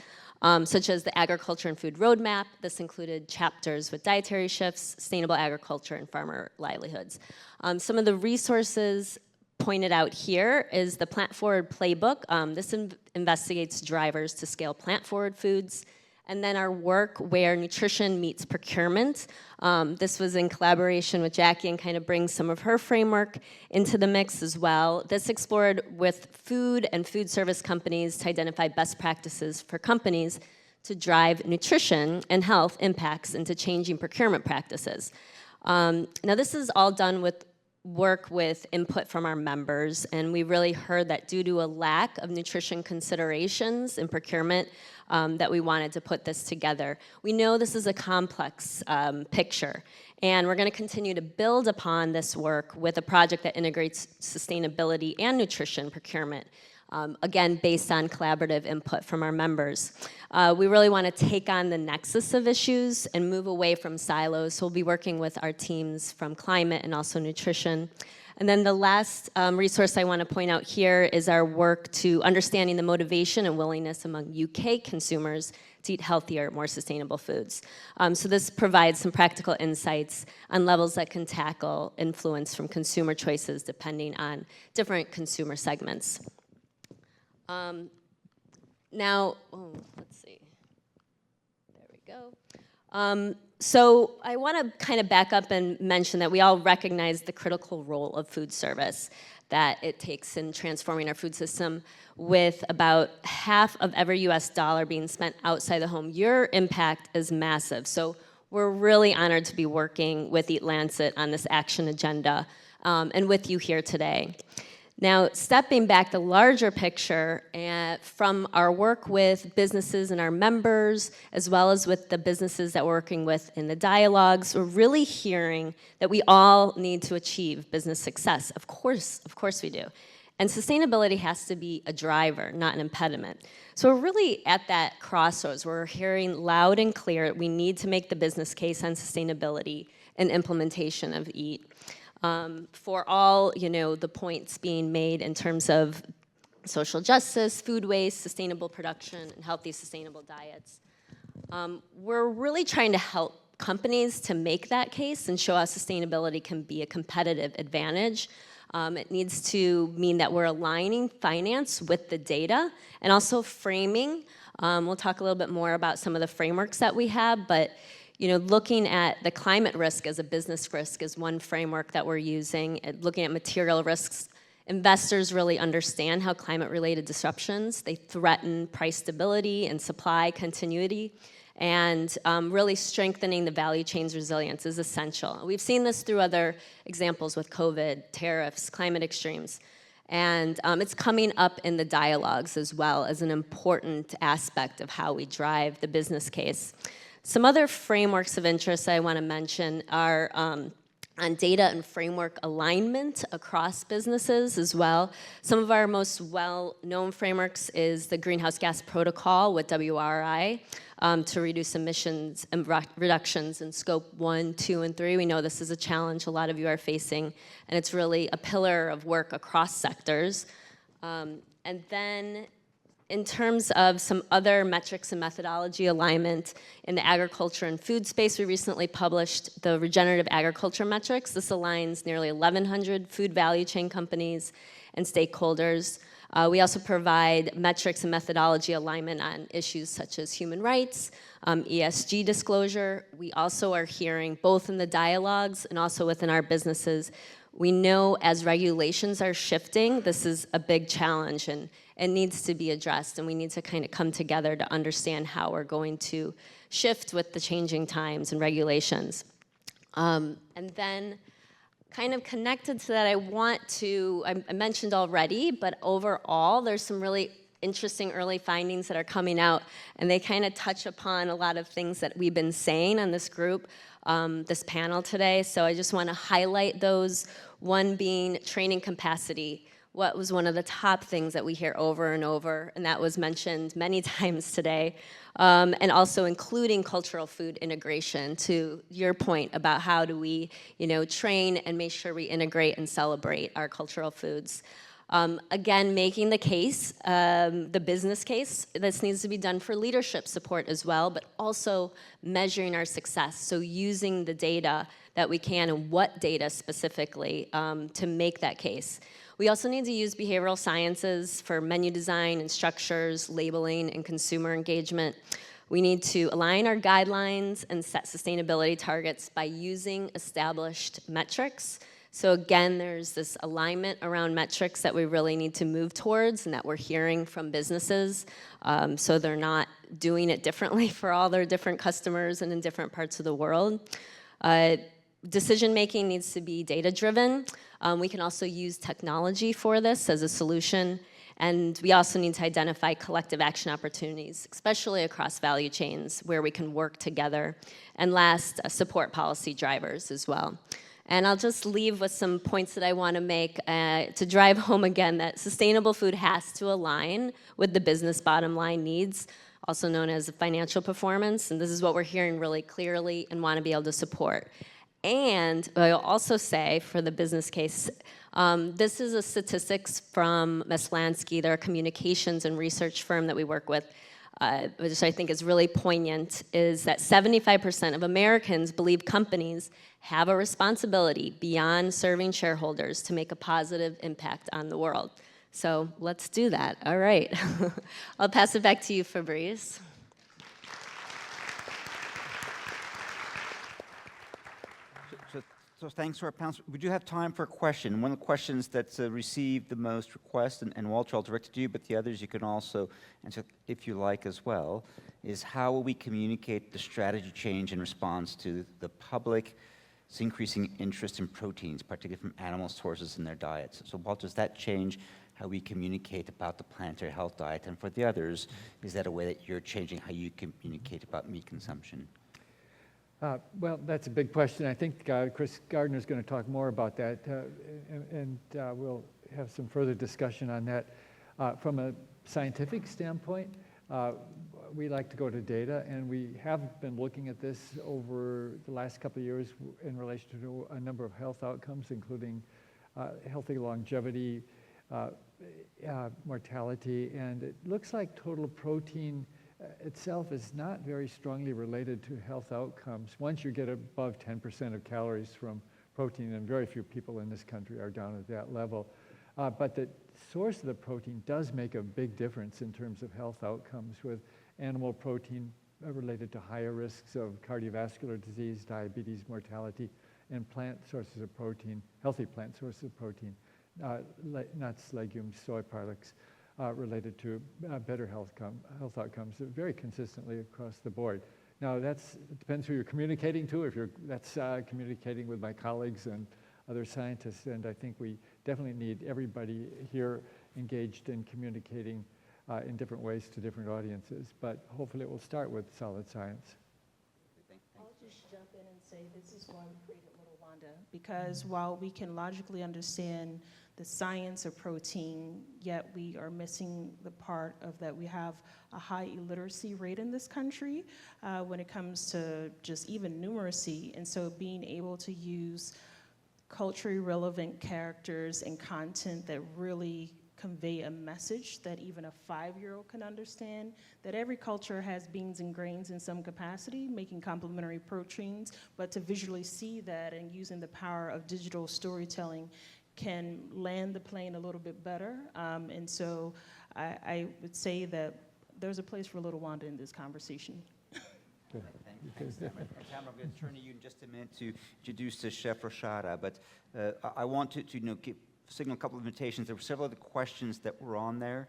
such as the Agriculture and Food Roadmap. This included chapters with dietary shifts, sustainable agriculture, and farmer livelihoods. Some of the resources pointed out here is the Plant Forward Playbook. This investigates drivers to scale plant-forward foods. And then our work where nutrition meets procurement. This was in collaboration with Jackie and kind of brings some of her framework into the mix as well. This explored with food and food service companies to identify best practices for companies to drive nutrition and health impacts into changing procurement practices. Now this is all done with work with input from our members, and we really heard that due to a lack of nutrition considerations in procurement, that we wanted to put this together. We know this is a complex picture, and we're going to continue to build upon this work with a project that integrates sustainability and nutrition procurement, again, based on collaborative input from our members. We really want to take on the nexus of issues and move away from silos, so we'll be working with our teams from climate and also nutrition. And then the last resource I want to point out here is our work to understanding the motivation and willingness among UK consumers to eat healthier, more sustainable foods. So this provides some practical insights on levels that can tackle influence from consumer choices depending on different consumer segments. Now, let's see. There we go. So I want to kind of back up and mention that we all recognize the critical role of food service that it takes in transforming our food system. With about half of every US dollar being spent outside the home, your impact is massive. So we're really honored to be working with EAT Lancet on this action agenda and with you here today. Now, stepping back, the larger picture from our work with businesses and our members, as well as with the businesses that we're working with in the dialogues, we're really hearing that we all need to achieve business success. Of course we do. And sustainability has to be a driver, not an impediment. So we're really at that crossroads. We're hearing loud and clear that we need to make the business case on sustainability and implementation of EAT. For all, the points being made in terms of social justice, food waste, sustainable production, and healthy, sustainable diets. We're really trying to help companies to make that case and show how sustainability can be a competitive advantage. It needs to mean that we're aligning finance with the data and also framing. We'll talk a little bit more about some of the frameworks that we have, but looking at the climate risk as a business risk is one framework that we're using. Looking at material risks, investors really understand how climate-related disruptions, they threaten price stability and supply continuity, and really strengthening the value chain's resilience is essential. We've seen this through other examples with COVID, tariffs, climate extremes, and it's coming up in the dialogues as well as an important aspect of how we drive the business case. Some other frameworks of interest I want to mention are on data and framework alignment across businesses as well. Some of our most well-known frameworks is the Greenhouse Gas Protocol with WRI to reduce emissions and reductions in scope 1, 2, and 3. We know this is a challenge a lot of you are facing, and it's really a pillar of work across sectors. And then in terms of some other metrics and methodology alignment in the agriculture and food space, we recently published the regenerative agriculture metrics. This aligns nearly 1,100 food value chain companies and stakeholders. We also provide metrics and methodology alignment on issues such as human rights, ESG disclosure. We also are hearing, both in the dialogues and also within our businesses, we know as regulations are shifting, this is a big challenge and it needs to be addressed, and we need to kind of come together to understand how we're going to shift with the changing times and regulations. And then kind of connected to that, I mentioned already, but overall, there's some really interesting early findings that are coming out, and they kind of touch upon a lot of things that we've been saying on this group, this panel today. So I just want to highlight those, one being training capacity. What was one of the top things that we hear over and over, and that was mentioned many times today, and also including cultural food integration, to your point about how do we, train and make sure we integrate and celebrate our cultural foods. Again, making the case, the business case, this needs to be done for leadership support as well, but also measuring our success, so using the data that we can and what data specifically to make that case. We also need to use behavioral sciences for menu design and structures, labeling, and consumer engagement. We need to align our guidelines and set sustainability targets by using established metrics. So again, there's this alignment around metrics that we really need to move towards and that we're hearing from businesses, so they're not doing it differently for all their different customers and in different parts of the world. Decision-making needs to be data-driven. We can also use technology for this as a solution, and we also need to identify collective action opportunities, especially across value chains where we can work together. And last, support policy drivers as well. And I'll just leave with some points that I want to make to drive home again that sustainable food has to align with the business bottom line needs, also known as financial performance, and this is what we're hearing really clearly and want to be able to support. And I'll also say for the business case, this is a statistics from Meslansky, they're a communications and research firm that we work with, which I think is really poignant, is that 75% of Americans believe companies have a responsibility beyond serving shareholders to make a positive impact on the world. So let's do that. All right. I'll pass it back to you, Fabrice. So thanks to our panelists. We do have time for a question. One of the questions that's received the most requests, and Walter, I'll direct it to you, but the others you can also answer if you like as well, is how will we communicate the strategy change in response to the public It's increasing interest in proteins, particularly from animal sources in their diets. So Walter, does that change how we communicate about the planetary health diet? And for the others, is that a way that you're changing how you communicate about meat consumption? Well, that's a big question. I think Chris Gardner's going to talk more about that, and we'll have some further discussion on that. From a scientific standpoint, we like to go to data, and we have been looking at this over the last couple of years in relation to a number of health outcomes, including healthy longevity, mortality, and it looks like total protein itself is not very strongly related to health outcomes. Once you get above 10% of calories from protein, and very few people in this country are down at that level, but the source of the protein does make a big difference in terms of health outcomes, with animal protein related to higher risks of cardiovascular disease, diabetes, mortality, and plant sources of protein, healthy plant sources of protein, nuts, legumes, soy products, related to better health outcomes very consistently across the board. Now, it depends who you're communicating to. That's communicating with my colleagues and other scientists, and I think we definitely need everybody here engaged in communicating in different ways to different audiences, but hopefully it will start with solid science. I'll just jump in and say this is why we created Little WANDA, because while we can logically understand the science of protein, yet we are missing the part of that we have a high illiteracy rate in this country when it comes to just even numeracy, and so being able to use culturally relevant characters and content that really convey a message that even a 5-year-old can understand, that every culture has beans and grains in some capacity, making complementary proteins, but to visually see that and using the power of digital storytelling can land the plane a little bit better. And so I would say that there's a place for Little WANDA in this conversation. Thanks, Tambra. Tambra, I'm going to turn to you in just a minute to introduce the Chef Roshada, but I want to signal a couple of invitations. There were several other questions that were on there.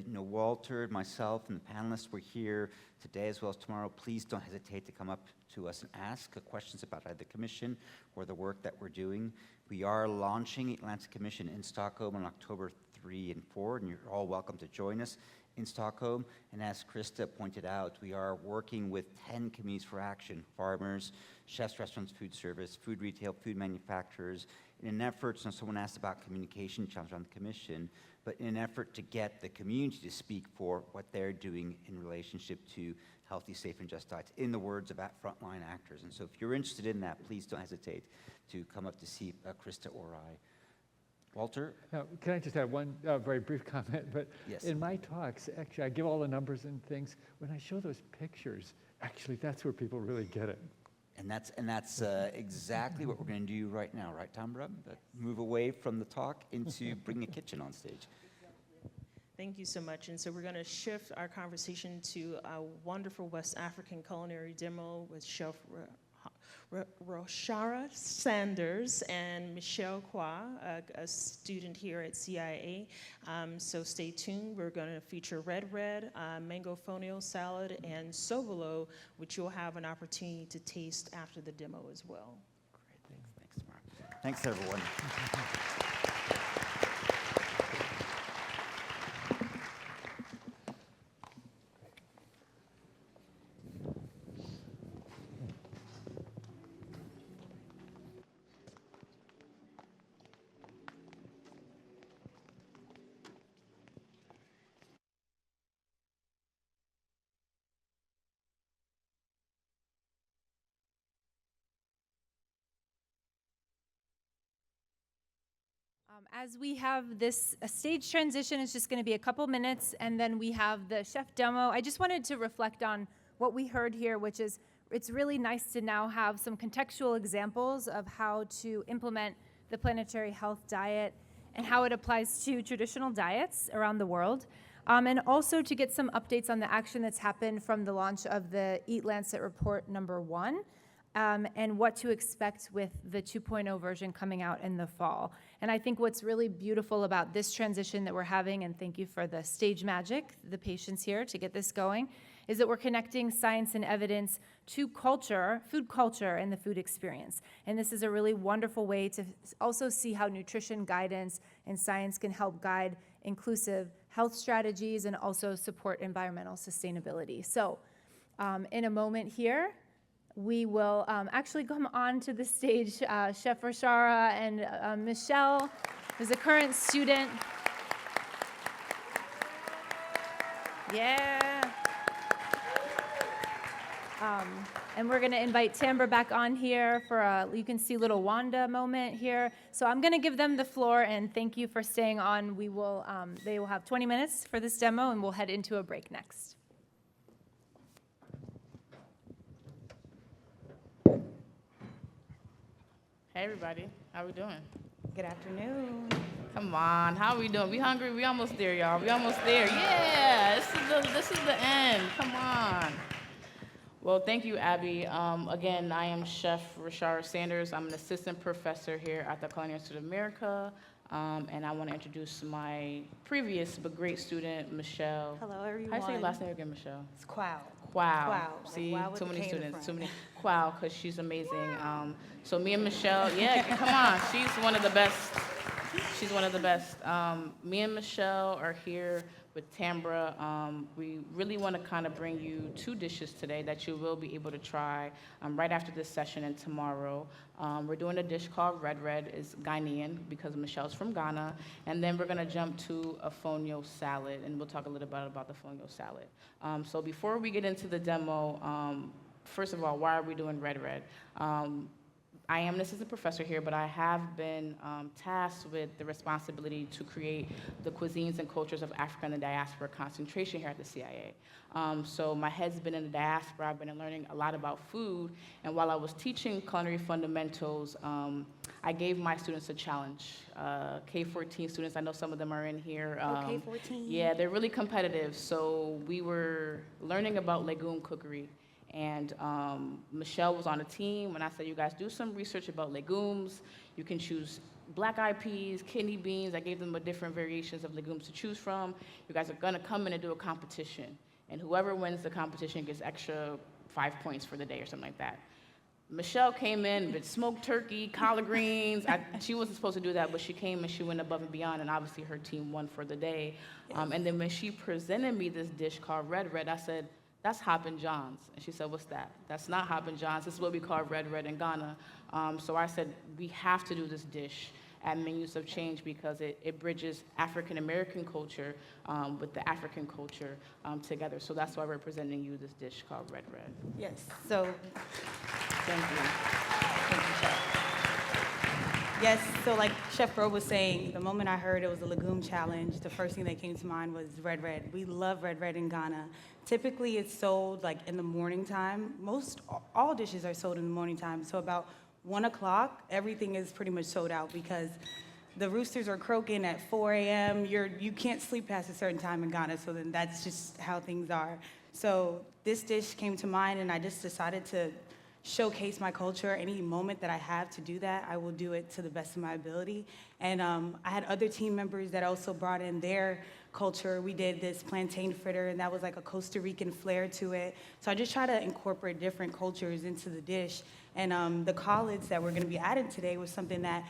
Walter, myself, and the panelists were here today as well as tomorrow. Please don't hesitate to come up to us and ask questions about either the commission or the work that we're doing. We are launching Atlantic Commission in Stockholm on October 3 and 4, and you're all welcome to join us in Stockholm. And as Christa pointed out, we are working with 10 communities for action: farmers, chefs, restaurants, food service, food retail, food manufacturers, in an effort, so someone asked about communication challenge on the commission, but in an effort to get the community to speak for what they're doing in relationship to healthy, safe, and just diets, in the words of frontline actors. And so if you're interested in that, please don't hesitate to come up to see Christa or Raye. Walter? Now, can I just add one very brief comment? But yes. In my talks, actually, I give all the numbers and things. When I show those pictures, actually, that's where people really get it. And that's exactly what we're going to do right now, right, Tambra? Move away from the talk into bringing a kitchen on stage. Thank you so much. And so we're going to shift our conversation to a wonderful West African culinary demo with Chef Roshara Sanders and Michelle Kwa, a student here at CIA. So stay tuned. We're going to feature red, mango fonio salad, and sovolo, which you'll have an opportunity to taste after the demo as well. Great, thanks, Mark. Thanks, everyone. As we have this stage transition, it's just going to be a couple minutes, and then we have the chef demo. I just wanted to reflect on what we heard here, which is it's really nice to now have some contextual examples of how to implement the planetary health diet and how it applies to traditional diets around the world, and also to get some updates on the action that's happened from the launch of the Eat Lancet Report #1. And what to expect with the 2.0 version coming out in the fall. And I think what's really beautiful about this transition that we're having, and thank you for the stage magic, the patience here to get this going, is that we're connecting science and evidence to culture, food culture, and the food experience. And this is a really wonderful way to also see how nutrition guidance and science can help guide inclusive health strategies and also support environmental sustainability. So in a moment here, we will actually come on to the stage, Chef Rashara and Michelle, who's a current student. Yeah. And we're going to invite Tambra back on here for a, you can see little WANDA moment here. So I'm going to give them the floor, and thank you for staying on. We will, they will have 20 minutes for this demo, and we'll head into a break next. Hey everybody, how we doing? Good afternoon. Come on, how we doing? We hungry? We almost there, y'all. We almost there. Yeah, this is the end. Come on. Well, thank you, Abby. Again, I am Chef Rashara Sanders. I'm an assistant professor here at the Culinary Institute of America, and I want to introduce my previous but great student, Michelle. Hello, everyone. How do you say your last name again, Michelle? It's Quao. Wow. Like See, wow with too the many K in students, front. too many. Wow, because she's amazing. So me and Michelle, yeah, come on. She's one of the best. She's one of the best. Me and Michelle are here with Tambra. We really want to kind of bring you 2 dishes today that you will be able to try right after this session and tomorrow. We're doing a dish called Red. It's Ghanaian because Michelle's from Ghana. And then we're going to jump to a fonio salad, and we'll talk a little bit about the fonio salad. So before we get into the demo, first of all, why are we doing Red? I am an assistant professor here, but I have been tasked with the responsibility to create the cuisines and cultures of Africa and the diaspora concentration here at the CIA. So my head's been in the diaspora. I've been learning a lot about food, and while I was teaching culinary fundamentals, I gave my students a challenge. K-14 students, I know some of them are in here. K-14. Yeah, they're really competitive. So we were learning about legume cookery. And Michelle was on a team, and I said, you guys do some research about legumes. You can choose black-eyed peas, kidney beans. I gave them different variations of legumes to choose from. You guys are gonna come in and do a competition. And whoever wins the competition gets extra 5 points for the day or something like that. Michelle came in with smoked turkey, collard greens. She wasn't supposed to do that, but she came and she went above and beyond, and obviously her team won for the day. And then when she presented me this dish called Red, I said, that's Hoppin' John's. And she said, what's that? That's not Hoppin' John's. This is what we call Red in Ghana. So I said, we have to do this dish at Menus of Change because it bridges African-American culture with the African culture together. So that's why we're presenting you this dish called Red. Yes, so, Thank you. thank you, Chef. Yes, so like Chef Bro was saying, the moment I heard it was a legume challenge, the first thing that came to mind was Red. We love Red in Ghana. Typically, it's sold like in the morning time. All dishes are sold in the morning time. So about 1 o'clock, everything is pretty much sold out because the roosters are croaking at 4 a.m. You can't sleep past a certain time in Ghana, so then that's just how things are. So this dish came to mind, and I just decided to showcase my culture. Any moment that I have to do that, I will do it to the best of my ability. And I had other team members that also brought in their culture. We did this plantain fritter, and that was like a Costa Rican flair to it. So I just try to incorporate different cultures into the dish. And the collards that we're gonna be adding today was something that,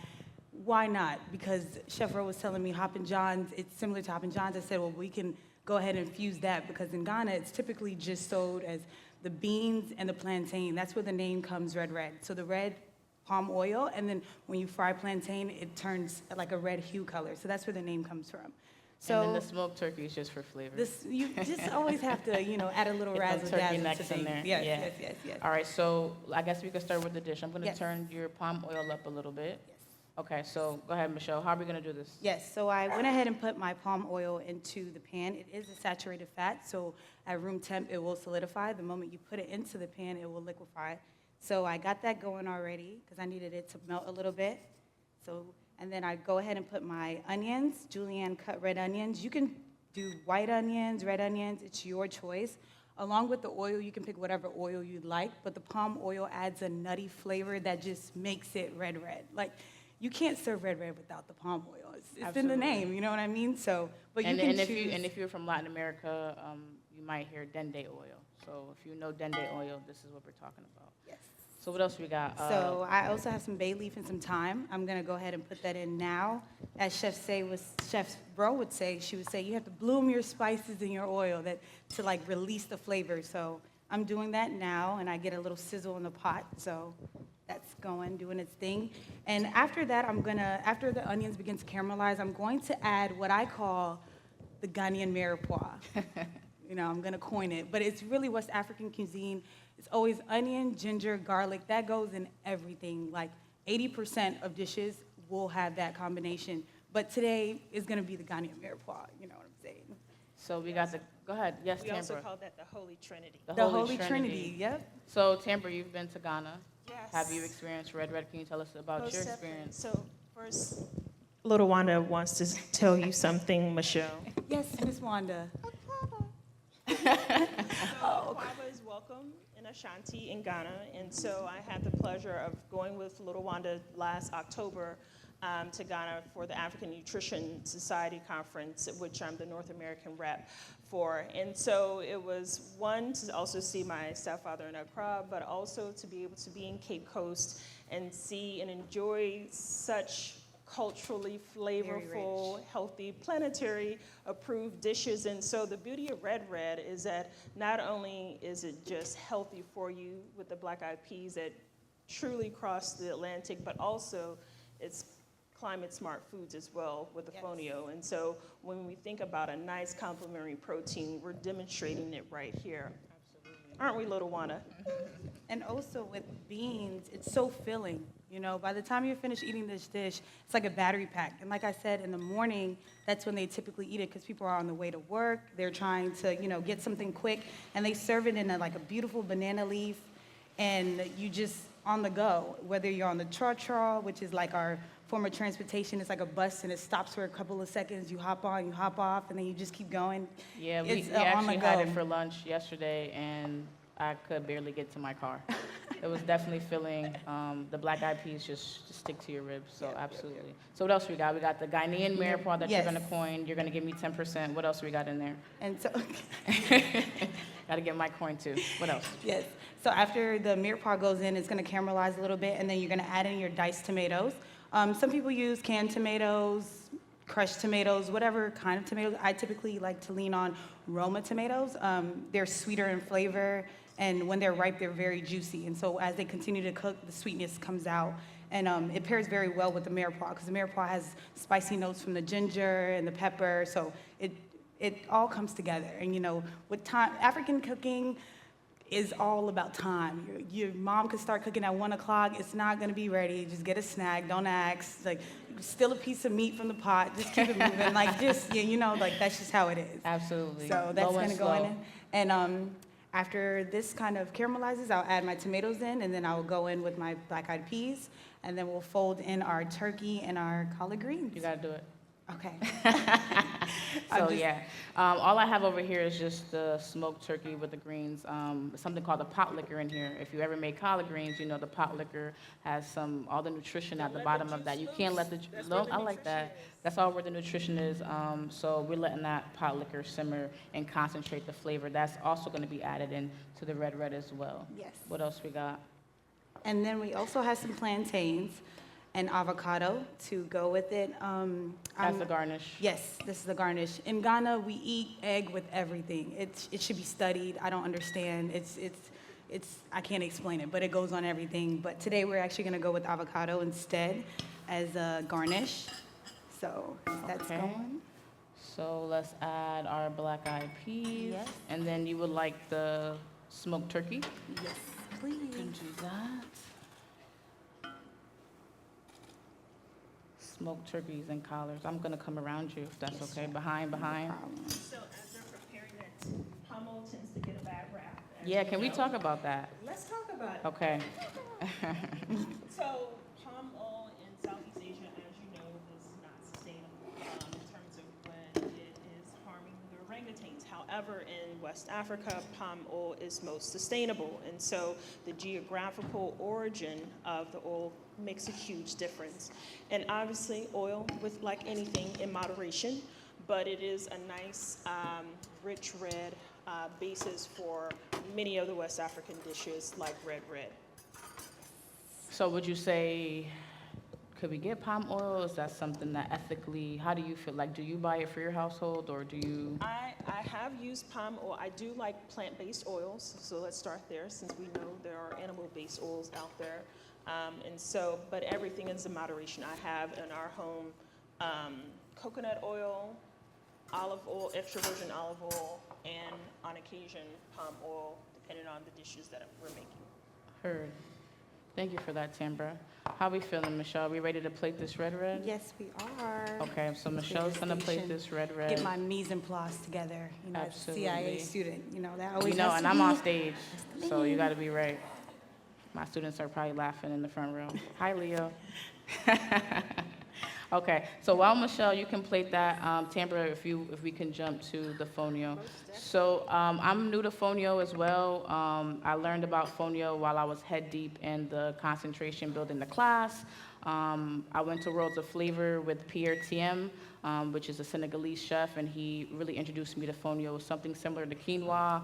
why not? Because Chef Ro was telling me Hoppin' John's, it's similar to Hoppin' John's. I said, well, we can go ahead and fuse that because in Ghana, it's typically just sold as the beans and the plantain. That's where the name comes, Red. So the red palm oil, and then when you fry plantain, it turns like a red hue color. So that's where the name comes from. So And then the smoked turkey is just for flavor. you just always have to, add a little Get razzle the turkey dazzle necks to in things. there. Yes. All right, so I guess we can start with the dish. I'm gonna Yes. turn your palm oil up a little bit. Yes. Okay, so go ahead, Michelle. How are we gonna do this? Yes, so I went ahead and put my palm oil into the pan. It is a saturated fat, so at room temp, it will solidify. The moment you put it into the pan, it will liquefy. So I got that going already because I needed it to melt a little bit. And then I go ahead and put my onions, julienne cut red onions. You can do white onions, red onions, it's your choice. Along with the oil, you can pick whatever oil you'd like, but the palm oil adds a nutty flavor that just makes it red. Like, you can't serve red without the palm oil. It's in the name, you know what I mean? So, but you And, can and choose. if you're from Latin America, you might hear dende oil. So if you know dende oil, this is what we're talking about. Yes. So what else we got? So I also have some bay leaf and some thyme. I'm gonna go ahead and put that in now. As Chef Bro would say, she would say, you have to bloom your spices in your oil to like release the flavor. So I'm doing that now, and I get a little sizzle in the pot. So that's doing its thing. And after that, after the onions begin to caramelize, I'm going to add what I call the Ghanaian mirepoix. You know, I'm gonna coin it, but it's really West African cuisine. It's always onion, ginger, garlic. That goes in everything. Like 80% of dishes will have that combination. But today is gonna be the Ghanaian mirepoix, you know what I'm saying? So we got go ahead, yes, We also Tambra. call that the Holy Trinity. The Holy Trinity, yep. So Tambra, you've been to Ghana. Yes. Have you experienced red? Can you tell us about Most your definitely. experience? So first, little Wanda wants to tell you something, Michelle. Yes, Miss Wanda. Aquaba is welcome in Ashanti in Ghana, and so I had the pleasure of going with little Wanda last October to Ghana for the African Nutrition Society Conference, which I'm the North American rep for. And so it was one, to also see my stepfather in Accra, but also to be able to be in Cape Coast and see and enjoy such culturally flavorful, healthy, planetary approved dishes. And so the beauty of Red is that not only is it just healthy for you with the black-eyed peas that truly cross the Atlantic, but also it's climate smart foods as well with the fonio. And so when we think about a nice complementary protein, we're demonstrating it right here. Absolutely. Aren't we, little Wanda? And also with beans, it's so filling. You know, by the time you're finished eating this dish, it's like a battery pack. And like I said, in the morning, that's when they typically eat it because people are on the way to work. They're trying to, you know, get something quick. And they serve it in like a beautiful banana leaf. And you just on the go, whether you're on the tra-tra, which is like our form of transportation. It's like a bus, and it stops for a couple of seconds. You hop on, you hop off, and then you just keep going. Yeah, we It's, actually had it for lunch yesterday, and I could barely get to my car. It was definitely filling. The black-eyed peas just stick to your ribs, so absolutely. So what else we got? We got the Ghanaian mirepoix that you're going to coin. You're going to give me 10%. What else we got in there? And so, got to get my coin, too. What else? yes. So after the mirepoix goes in, it's going to caramelize a little bit, and then you're going to add in your diced tomatoes. Some people use canned tomatoes, crushed tomatoes, whatever kind of tomatoes. I typically like to lean on Roma tomatoes. They're sweeter in flavor, and when they're ripe, they're very juicy. And so as they continue to cook, the sweetness comes out. And it pairs very well with the mirepoix, because the mirepoix has spicy notes from the ginger and the pepper, so it all comes together. And you know, with time, African cooking is all about time. Your mom could start cooking at 1 o'clock. It's not gonna be ready. Just get a snack. Don't ask. Like, steal a piece of meat from the pot. Just keep it moving. Like, just, you know, like that's just how it is. Absolutely. So that's gonna go in. And after this kind of caramelizes, I'll add my tomatoes in, and then I will go in with my black-eyed peas, and then we'll fold in our turkey and our collard greens. You got to do it. Okay. So yeah, all I have over here is just the smoked turkey with the greens. Something called the pot liquor in here. If you ever make collard greens, you know the pot liquor has all the nutrition at the bottom of that. You can't let I like that. That's all where the nutrition is. So we're letting that pot liquor simmer and concentrate the flavor. That's also going to be added in to the red as well. Yes. What else we got? And then we also have some plantains and avocado to go with it. That's the garnish. Yes, this is the garnish. In Ghana, we eat egg with everything. It should be studied. I don't understand. I can't explain it, but it goes on everything. But today we're actually gonna go with avocado instead as a garnish. So that's going. So let's add our black-eyed peas. Yes. And then you would like the smoked turkey? Yes, please. You can do that. Smoked turkeys and collards. I'm gonna come around you if that's okay. Behind. So as they're preparing that, pommel tends to get a bad rap. Yeah, can we talk about that? Let's talk about it. Okay. So palm oil in Southeast Asia, as you know, is not sustainable in terms of when it is harming the orangutans. However, in West Africa, palm oil is most sustainable. And so the geographical origin of the oil makes a huge difference. And obviously oil, with like anything, in moderation, but it is a nice, rich red basis for many of the West African dishes like red. So would you say, could we get palm oil? Is that something that ethically, how do you feel? Like, do you buy it for your household, or do you? I have used palm oil. I do like plant-based oils, so let's start there, since we know there are animal-based oils out there. But everything is in moderation. I have in our home coconut oil, olive oil, extra virgin olive oil, and on occasion palm oil, depending on the dishes that we're making. Heard. Thank you for that, Tambra. How we feeling, Michelle? We ready to plate this red? Yes, we are. Okay, so Michelle's gonna plate this red. Get my mise en place together, as a Absolutely. CIA student, that always You know, has and to I'm be- on stage, so you gotta be right. My students are probably laughing in the front row. Hi, Leo. Okay, so while Michelle, you can plate that, Tambra, if we can jump to the fonio. So I'm new to fonio as well. I learned about fonio while I was head deep in the concentration building the class. I went to Worlds of Flavor with Pierre Thiem, which is a Senegalese chef, and he really introduced me to fonio, something similar to quinoa.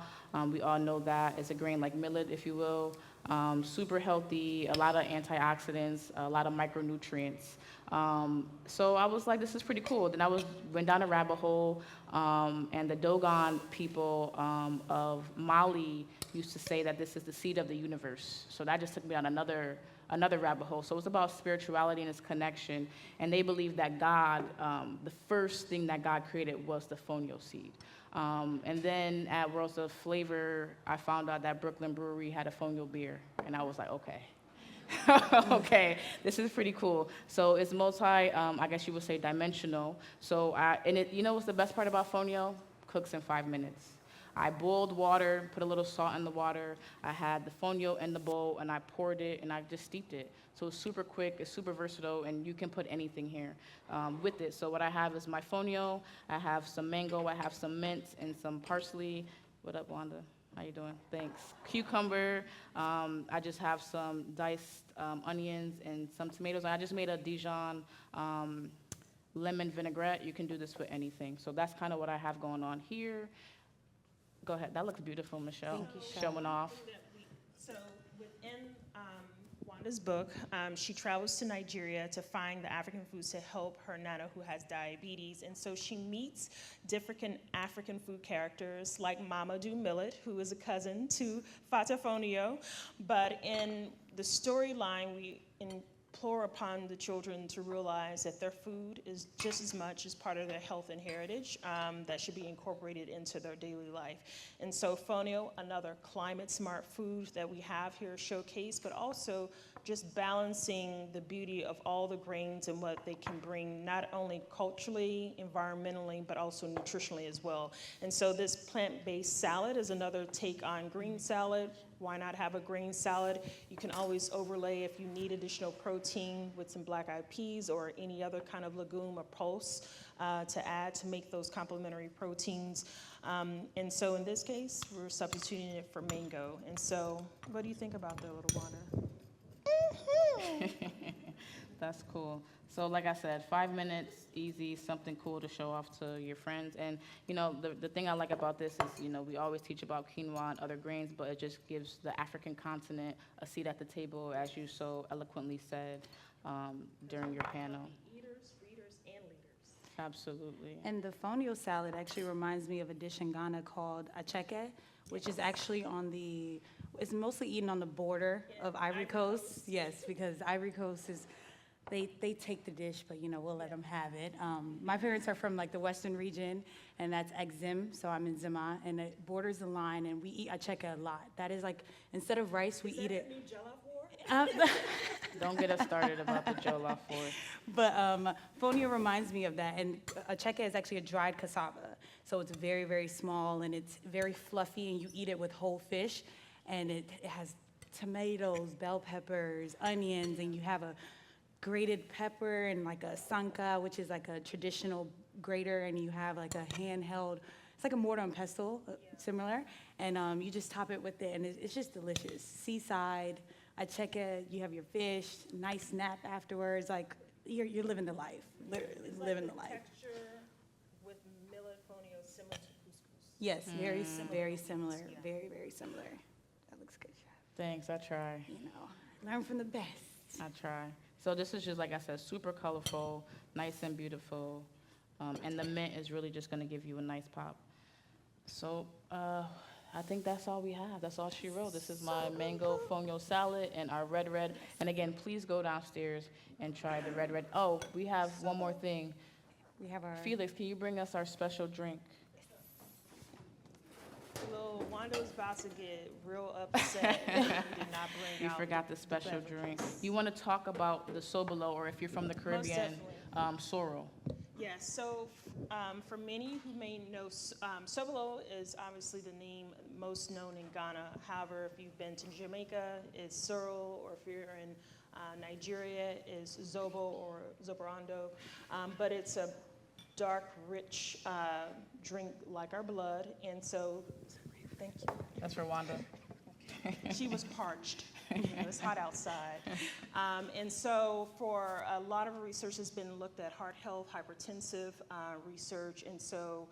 We all know that it's a grain like millet, if you will. Super healthy, a lot of antioxidants, a lot of micronutrients. So I was like, this is pretty cool. Then went down a rabbit hole, and the Dogon people of Mali used to say that this is the seed of the universe. So that just took me on another rabbit hole. So it was about spirituality and its connection. And they believe that God, the first thing that God created was the fonio seed. And then at Worlds of Flavor, I found out that Brooklyn Brewery had a fonio beer. And I was like, okay. Okay, this is pretty cool. So it's multi, I guess you would say dimensional. So, you know what's the best part about fonio? Cooks in 5 minutes. I boiled water, put a little salt in the water. I had the fonio in the bowl, and I poured it, and I just steeped it. So it's super quick, it's super versatile, and you can put anything here with it. So what I have is my fonio. I have some mango, I have some mint, and some parsley. What up, Wanda? How you doing? Thanks. Cucumber. I just have some diced onions and some tomatoes. I just made a Dijon lemon vinaigrette. You can do this with anything. So that's kind of what I have going on here. Go ahead. That looks beautiful, Michelle. Thank you, Michelle. Showing off. So within Wanda's book, she travels to Nigeria to find the African foods to help her nana who has diabetes. And so she meets different African food characters like Mamadou Millet, who is a cousin to Fata Fonio. But in the storyline, we implore upon the children to realize that their food is just as much as part of their health and heritage that should be incorporated into their daily life. And so fonio, another climate smart food that we have here showcased, but also just balancing the beauty of all the grains and what they can bring, not only culturally, environmentally, but also nutritionally as well. And so this plant-based salad is another take on green salad. Why not have a green salad? You can always overlay if you need additional protein with some black-eyed peas or any other kind of legume or pulse to add to make those complementary proteins. And so in this case, we're substituting it for mango. And so what do you think about that, little Wanda? That's cool. So like I said, 5 minutes, easy, something cool to show off to your friends. And, you know, the thing I like about this is, you know, we always teach about quinoa and other grains, but it just gives the African continent a seat at the table, as you so eloquently said during your panel. Eaters, readers, and leaders. Absolutely. And the fonio salad actually reminds me of a dish in Ghana called acheke, which is actually it's mostly eaten on the border of Ivory Coast. Yes, because Ivory Coast is, they take the dish, but you know, we'll let them have it. My parents are from like the western region, and that's Exim, so I'm in Zima, and it borders the line, and we eat acheke a lot. That is like, instead of rice, we eat it. Don't get us started about the jollof force. But fonio reminds me of that, and acheke is actually a dried cassava, so it's very, very small, and it's very fluffy, and you eat it with whole fish, and it has tomatoes, bell peppers, onions, and you have a grated pepper and like a sanka, which is like a traditional grater, and you have like a handheld, it's like a mortar and pestle, similar, and you just top it with it, and it's just delicious. Seaside, I check it, you have your fish, nice nap afterwards, like, you're living the life, literally living the life. Texture with millet fonio similar to couscous. Yes, very similar, very, very similar. That looks good, Chef. Thanks, I try. You know, learn from the best. I try. So this is just, like I said, super colorful, nice and beautiful, and the mint is really just gonna give you a nice pop. So I think that's all we have. That's all she wrote. This is my mango fonio salad and our red. And again, please go downstairs and try the red. Oh, we have one more thing. We have our. Felix, can you bring us our special drink? Little Wanda's about to get real upset. We did not bring You out forgot the special drink. You want to talk about the sobolo, or if you're from the Caribbean, sorrel. Yeah, so for many who may know, sobolo is obviously the name most known in Ghana. However, if you've been to Jamaica, it's sorrel, or if you're in Nigeria, is zobo or zoborando. But it's a dark, rich drink like our blood, and so, thank you. That's for Wanda. She was parched. It's hot outside. And so for a lot of research has been looked at heart health, hypertensive research. And so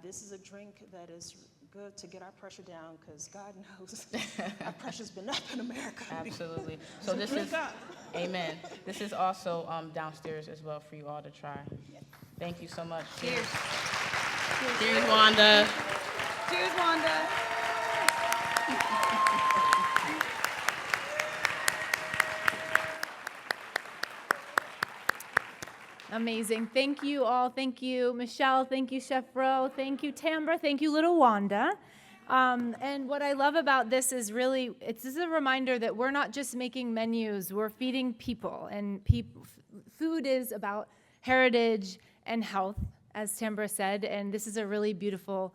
this is a drink that is good to get our pressure down, because God knows our pressure's been up in America. Absolutely. So this is, amen. This is also downstairs as well for you all to try. Thank you so much. Cheers. Cheers, Wanda. Cheers, Wanda. Amazing. Thank you all. Thank you, Michelle. Thank you, Chef Ro. Thank you, Tambra. Thank you, little Wanda. And what I love about this is really, this is a reminder that we're not just making menus, we're feeding people. And food is about heritage and health, as Tambra said, and this is a really beautiful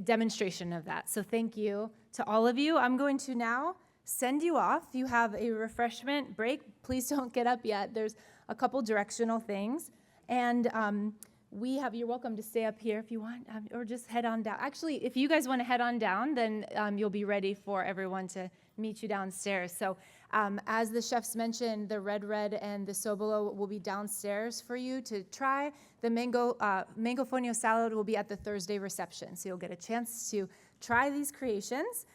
demonstration of that. So thank you to all of you. I'm going to now send you off. You have a refreshment break. Please don't get up yet. There's a couple directional things. And you're welcome to stay up here if you want, or just head on down. Actually, if you guys want to head on down, then you'll be ready for everyone to meet you downstairs. So as the chefs mentioned, the red and the sobolo will be downstairs for you to try. The mango fonio salad will be at the Thursday reception. So you'll get a chance to try these creations.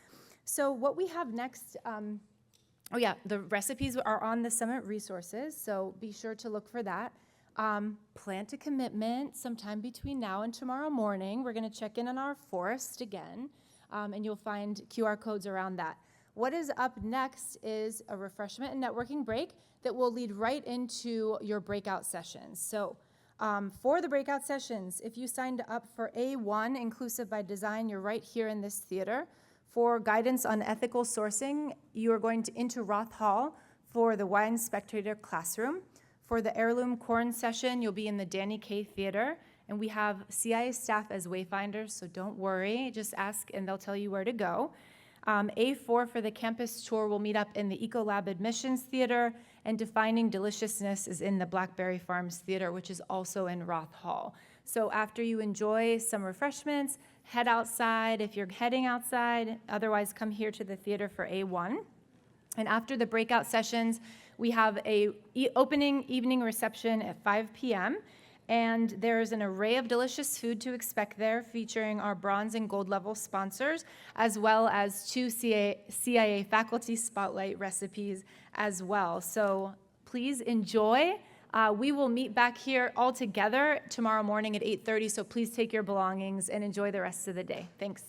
So what we have next, the recipes are on the Summit resources, so be sure to look for that. Plant a commitment sometime between now and tomorrow morning. We're going to check in on our forest again, and you'll find QR codes around that. What is up next is a refreshment and networking break that will lead right into your breakout sessions. So for the breakout sessions, if you signed up for A1, Inclusive by Design, you're right here in this theater. For guidance on ethical sourcing, you are going into Roth Hall for the Wine Spectator classroom. For the heirloom corn session, you'll be in the Danny Kaye Theater, and we have CIA staff as wayfinders, so don't worry, just ask and they'll tell you where to go. A4 for the campus tour will meet up in the Ecolab Admissions Theater, and Defining Deliciousness is in the Blackberry Farms Theater, which is also in Roth Hall. So after you enjoy some refreshments, head outside if you're heading outside. Otherwise, come here to the theater for A1. And after the breakout sessions, we have a opening evening reception at 5 p.m. And there's an array of delicious food to expect there, featuring our bronze and gold level sponsors, as well as 2 CIA faculty spotlight recipes as well. So please enjoy. We will meet back here all together tomorrow morning at 8:30, so please take your belongings and enjoy the rest of the day. Thanks.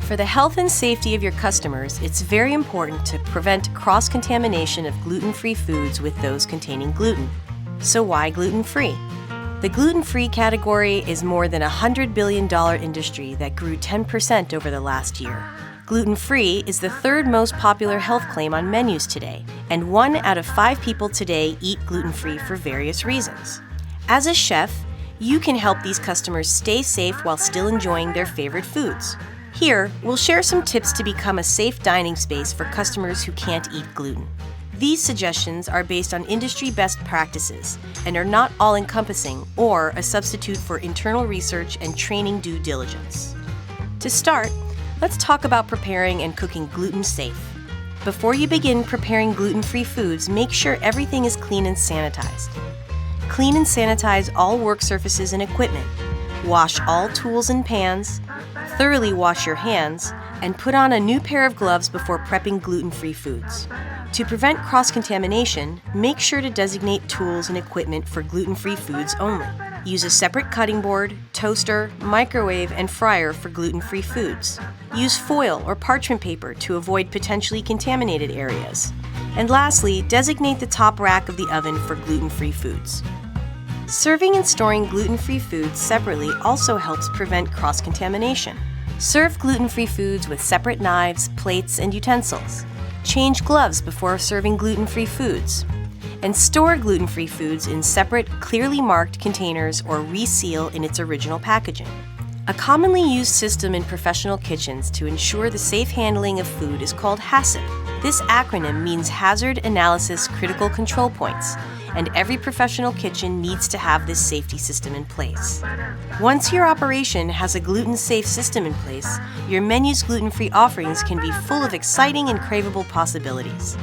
For the health and safety of your customers, it's very important to prevent cross-contamination of gluten-free foods with those containing gluten. So why gluten-free? The gluten-free category is more than a $100 billion industry that grew 10% over the last year. Gluten-free is the third most popular health claim on menus today, and 1 out of 5 people today eat gluten-free for various reasons. As a chef, you can help these customers stay safe while still enjoying their favorite foods. Here, we'll share some tips to become a safe dining space for customers who can't eat gluten. These suggestions are based on industry best practices and are not all-encompassing or a substitute for internal research and training due diligence. To start, let's talk about preparing and cooking gluten-safe. Before you begin preparing gluten-free foods, make sure everything is clean and sanitized. Clean and sanitize all work surfaces and equipment. Wash all tools and pans. Thoroughly wash your hands, and put on a new pair of gloves before prepping gluten-free foods. To prevent cross-contamination, make sure to designate tools and equipment for gluten-free foods only. Use a separate cutting board, toaster, microwave, and fryer for gluten-free foods. Use foil or parchment paper to avoid potentially contaminated areas. And lastly, designate the top rack of the oven for gluten-free foods. Serving and storing gluten-free foods separately also helps prevent cross-contamination. Serve gluten-free foods with separate knives, plates, and utensils. Change gloves before serving gluten-free foods. And store gluten-free foods in separate, clearly marked containers or reseal in its original packaging. A commonly used system in professional kitchens to ensure the safe handling of food is called HACCP. This acronym means Hazard Analysis Critical Control Points, and every professional kitchen needs to have this safety system in place. Once your operation has a gluten-safe system in place, your menu's gluten-free offerings can be full of exciting and craveable possibilities.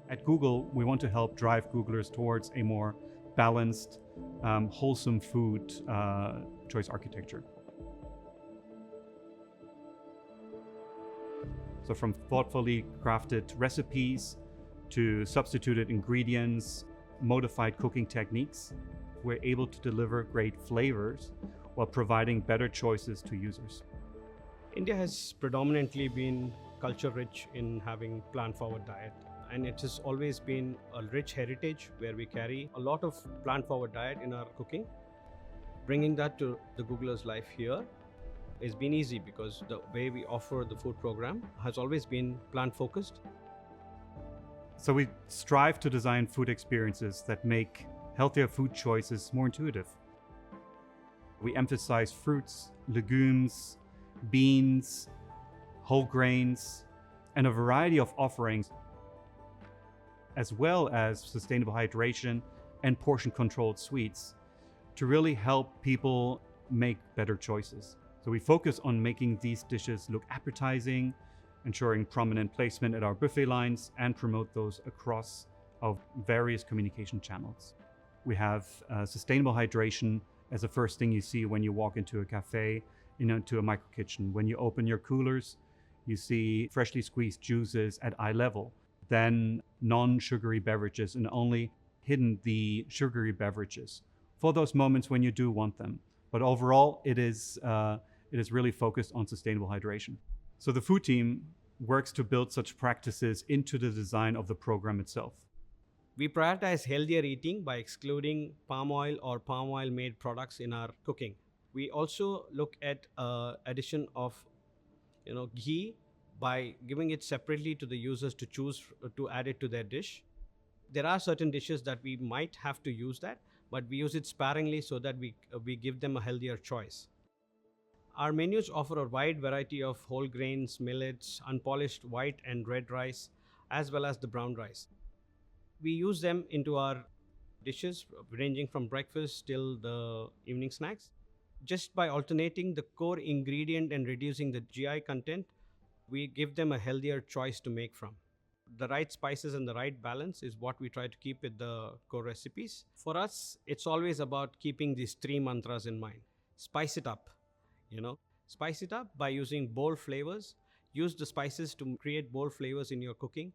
At Google, we want to help drive Googlers towards a more balanced, wholesome food choice architecture. So from thoughtfully crafted recipes to substituted ingredients, modified cooking techniques, we're able to deliver great flavors while providing better choices to users. India has predominantly been culture-rich in having plant-forward diet. And it has always been a rich heritage where we carry a lot of plant-forward diet in our cooking. Bringing that to the Googlers' life here has been easy because the way we offer the food program has always been plant-focused. So we strive to design food experiences that make healthier food choices more intuitive. We emphasize fruits, legumes, beans, whole grains, and a variety of offerings, as well as sustainable hydration and portion-controlled sweets to really help people make better choices. So we focus on making these dishes look appetizing, ensuring prominent placement at our buffet lines, and promote those across our various communication channels. We have sustainable hydration as the first thing you see when you walk into a cafe, into a micro kitchen. When you open your coolers, you see freshly squeezed juices at eye level. Then non-sugary beverages, and only hidden the sugary beverages for those moments when you do want them. But overall, it is really focused on sustainable hydration. So the food team works to build such practices into the design of the program itself. We prioritize healthier eating by excluding palm oil or palm oil made products in our cooking. We also look at addition of ghee by giving it separately to the users to choose to add it to their dish. There are certain dishes that we might have to use that, but we use it sparingly so that we give them a healthier choice. Our menus offer a wide variety of whole grains, millets, unpolished white and red rice, as well as the brown rice. We use them into our dishes ranging from breakfast till the evening snacks. Just by alternating the core ingredient and reducing the GI content, we give them a healthier choice to make from. The right spices and the right balance is what we try to keep with the core recipes. For us, it's always about keeping these 3 mantras in mind. Spice it up, Spice it up by using bold flavors. Use the spices to create bold flavors in your cooking.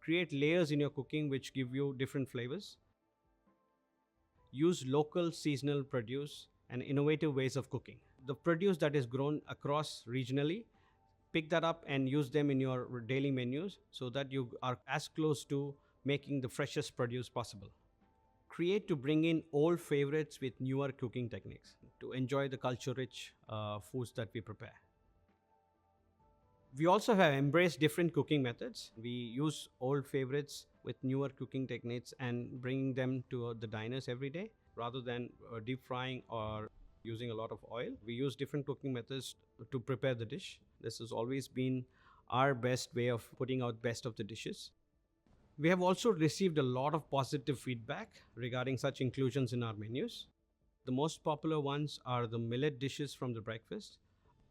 Create layers in your cooking which give you different flavors. Use local seasonal produce and innovative ways of cooking. The produce that is grown across regionally, pick that up and use them in your daily menus so that you are as close to making the freshest produce possible. Create to bring in old favorites with newer cooking techniques to enjoy the culture-rich foods that we prepare. We also have embraced different cooking methods. We use old favorites with newer cooking techniques and bringing them to the diners every day rather than deep frying or using a lot of oil. We use different cooking methods to prepare the dish. This has always been our best way of putting out best of the dishes. We have also received a lot of positive feedback regarding such inclusions in our menus. The most popular ones are the millet dishes from the breakfast,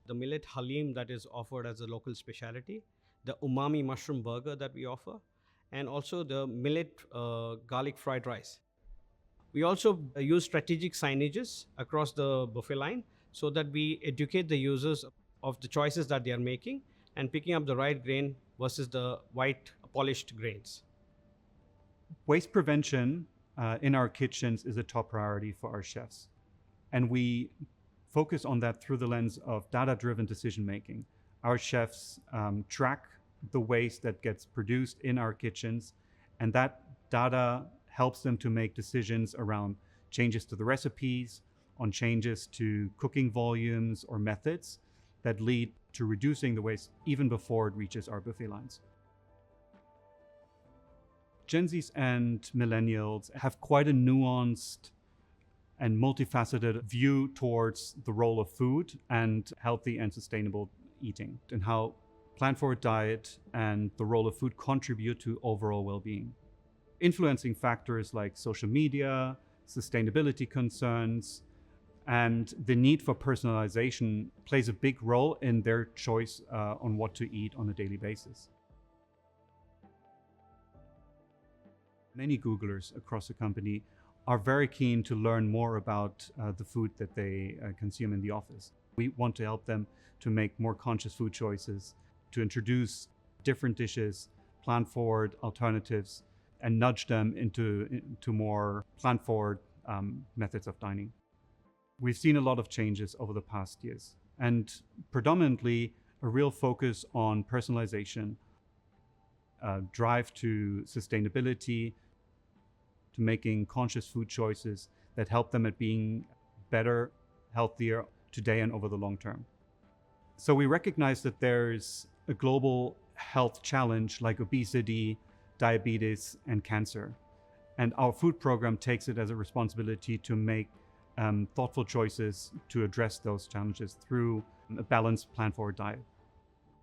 the millet halim that is offered as a local specialty, the umami mushroom burger that we offer, and also the millet garlic fried rice. We also use strategic signages across the buffet line so that we educate the users of the choices that they are making and picking up the right grain versus the white polished grains. Waste prevention in our kitchens is a top priority for our chefs. And we focus on that through the lens of data-driven decision-making. Our chefs track the waste that gets produced in our kitchens, and that data helps them to make decisions around changes to the recipes, on changes to cooking volumes or methods that lead to reducing the waste even before it reaches our buffet lines. Gen Zs and millennials have quite a nuanced and multifaceted view towards the role of food and healthy and sustainable eating, and how plant-forward diet and the role of food contribute to overall well-being. Influencing factors like social media, sustainability concerns, and the need for personalization plays a big role in their choice on what to eat on a daily basis. Many Googlers across the company are very keen to learn more about the food that they consume in the office. We want to help them to make more conscious food choices, to introduce different dishes, plant-forward alternatives, and nudge them into more plant-forward methods of dining. We've seen a lot of changes over the past years, and predominantly a real focus on personalization, drive to sustainability, to making conscious food choices that help them at being better, healthier today and over the long term. So we recognize that there's a global health challenge like obesity, diabetes, and cancer. And our food program takes it as a responsibility to make thoughtful choices to address those challenges through a balanced plant-forward diet.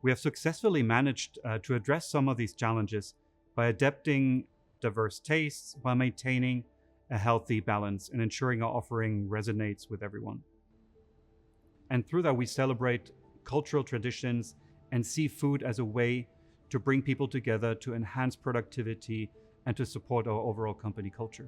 We have successfully managed to address some of these challenges by adapting diverse tastes while maintaining a healthy balance and ensuring our offering resonates with everyone. And through that, we celebrate cultural traditions and see food as a way to bring people together, to enhance productivity, and to support our overall company culture.